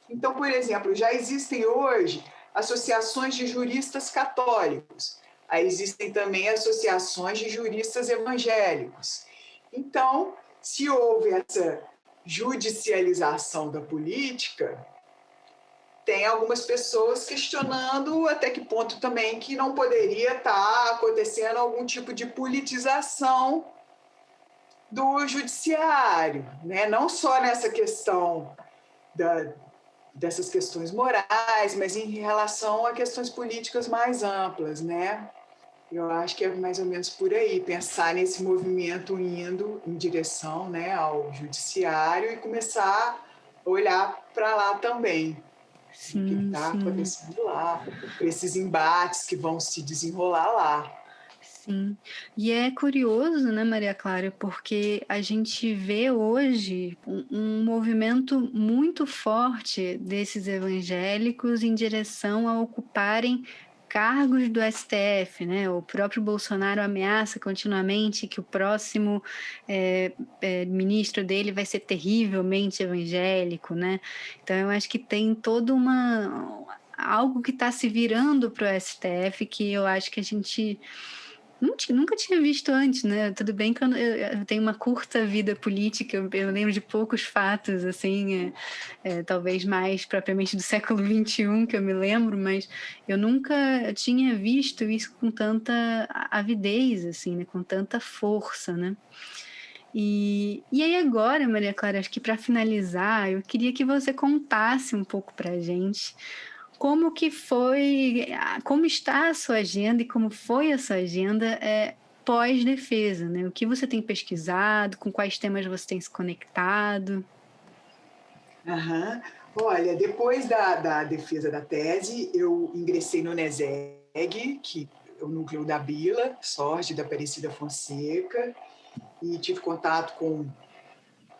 B: Então, por exemplo, já existem hoje associações de juristas católicos, aí existem também associações de juristas evangélicos. Então, se houve essa judicialização da política, tem algumas pessoas questionando até que ponto também que não poderia estar acontecendo algum tipo de politização do judiciário, né? Não só nessa questão dessas questões morais, mas em relação a questões políticas mais amplas, né? Eu acho que é mais ou menos por aí, pensar nesse movimento indo em direção, né, ao judiciário e começar a olhar para lá também, o que
A: Sim,
B: está
A: sim.
B: acontecendo lá, esses embates que vão se desenrolar lá.
A: Sim. E é curioso, né, Maria Clara, porque a gente vê hoje um movimento muito forte desses evangélicos em direção a ocuparem cargos do STF, né? O próprio Bolsonaro ameaça continuamente que o próximo ministro dele vai ser terrivelmente evangélico, né? Então eu acho que tem toda algo que está se virando para o STF que eu acho que a gente nunca tinha visto antes, né? Tudo bem que eu tenho uma curta vida política, eu lembro de poucos fatos, assim, talvez mais propriamente do século XXI que eu me lembro, mas eu nunca tinha visto isso com tanta avidez, assim, né? Com tanta força, né? E aí agora, Maria Clara, acho que para finalizar, eu queria que você contasse um pouco para a gente como que foi, como está a sua agenda e como foi a sua agenda pós-defesa, né? O que você tem pesquisado, com quais temas você tem se conectado?
B: Uhum. Olha, depois da defesa da tese, eu ingressei no NESEG, que é o núcleo da Bila, Sorge da Aparecida Fonseca, e tive contato com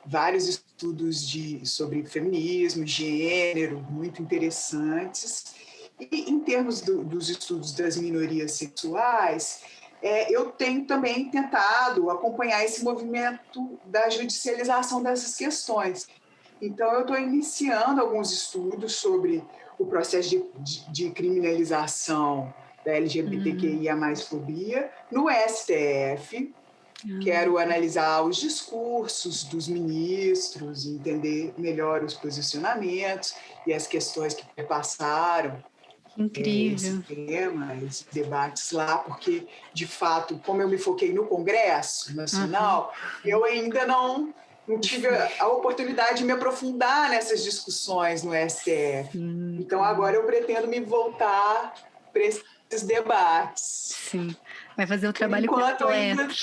B: vários estudos sobre feminismo, gênero, muito interessantes. E em termos dos estudos das minorias sexuais, eu tenho também tentado acompanhar esse movimento da judicialização dessas questões. Então, eu estou iniciando alguns estudos sobre o processo de criminalização da LGBTQIA+fobia no STF. Quero analisar os discursos dos ministros, entender melhor os posicionamentos e as questões que perpassaram esse
A: Incrível.
B: tema, esses debates lá, porque, de fato, como eu me foquei no Congresso
A: Uhum.
B: Nacional, eu ainda não tive a oportunidade de me aprofundar nessas discussões no STF.
A: Sim,
B: Então, agora eu pretendo me voltar para esses debates.
A: sim. Vai fazer o
B: Por
A: trabalho
B: enquanto,
A: completo.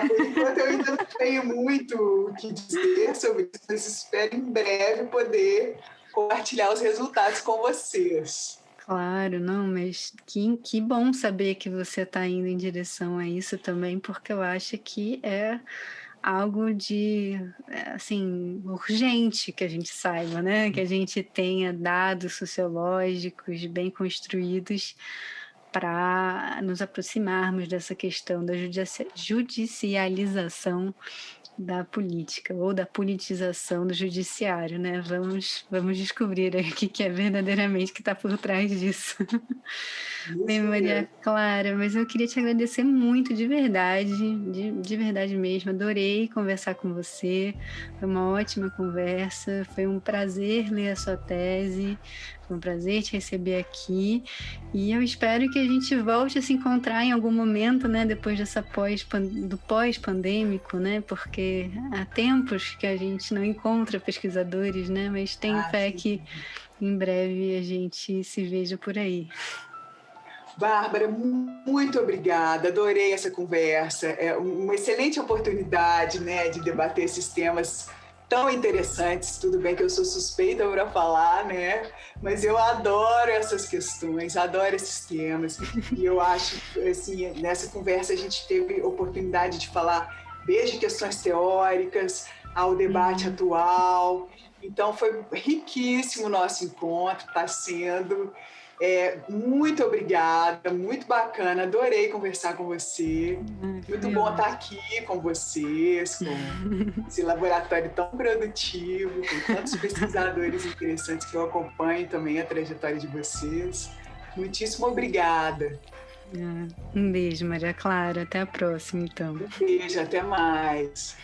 B: por enquanto eu ainda não tenho muito o que dizer sobre isso, mas espero em breve poder compartilhar os resultados com vocês.
A: Claro, não, mas que bom saber que você está indo em direção a isso também, porque eu acho que é algo assim, urgente que a gente saiba, né? Que a gente tenha dados sociológicos bem construídos para nos aproximarmos dessa questão da judicialização da política ou da politização do judiciário, né? Vamos descobrir aí o que é verdadeiramente que está por trás disso. Bem,
B: Isso
A: Maria
B: mesmo.
A: Clara, mas eu queria te agradecer muito, de verdade, de verdade mesmo. Adorei conversar com você, foi uma ótima conversa, foi um prazer ler a sua tese, foi um prazer te receber aqui e eu espero que a gente volte a se encontrar em algum momento, né, depois do pós-pandêmico, né, porque há tempos que a gente não encontra pesquisadores, né, mas tenho fé
B: Sim.
A: que em breve a gente se veja por aí.
B: Bárbara, muito obrigada, adorei essa conversa. É uma excelente oportunidade, né, de debater esses temas tão interessantes. Tudo bem que eu sou suspeita para falar, né, mas eu adoro essas questões, adoro esses temas. E eu acho que, assim, nessa conversa a gente teve oportunidade de falar desde questões teóricas ao debate atual. Então, foi riquíssimo o nosso encontro, está sendo. Muito obrigada, muito bacana, adorei conversar com você. Muito bom estar aqui com vocês, com esse laboratório tão produtivo, com tantos pesquisadores interessantes que eu acompanho também a trajetória de vocês. Muitíssimo obrigada.
A: Um beijo, Maria Clara. Até a próxima, então.
B: Um beijo, até mais.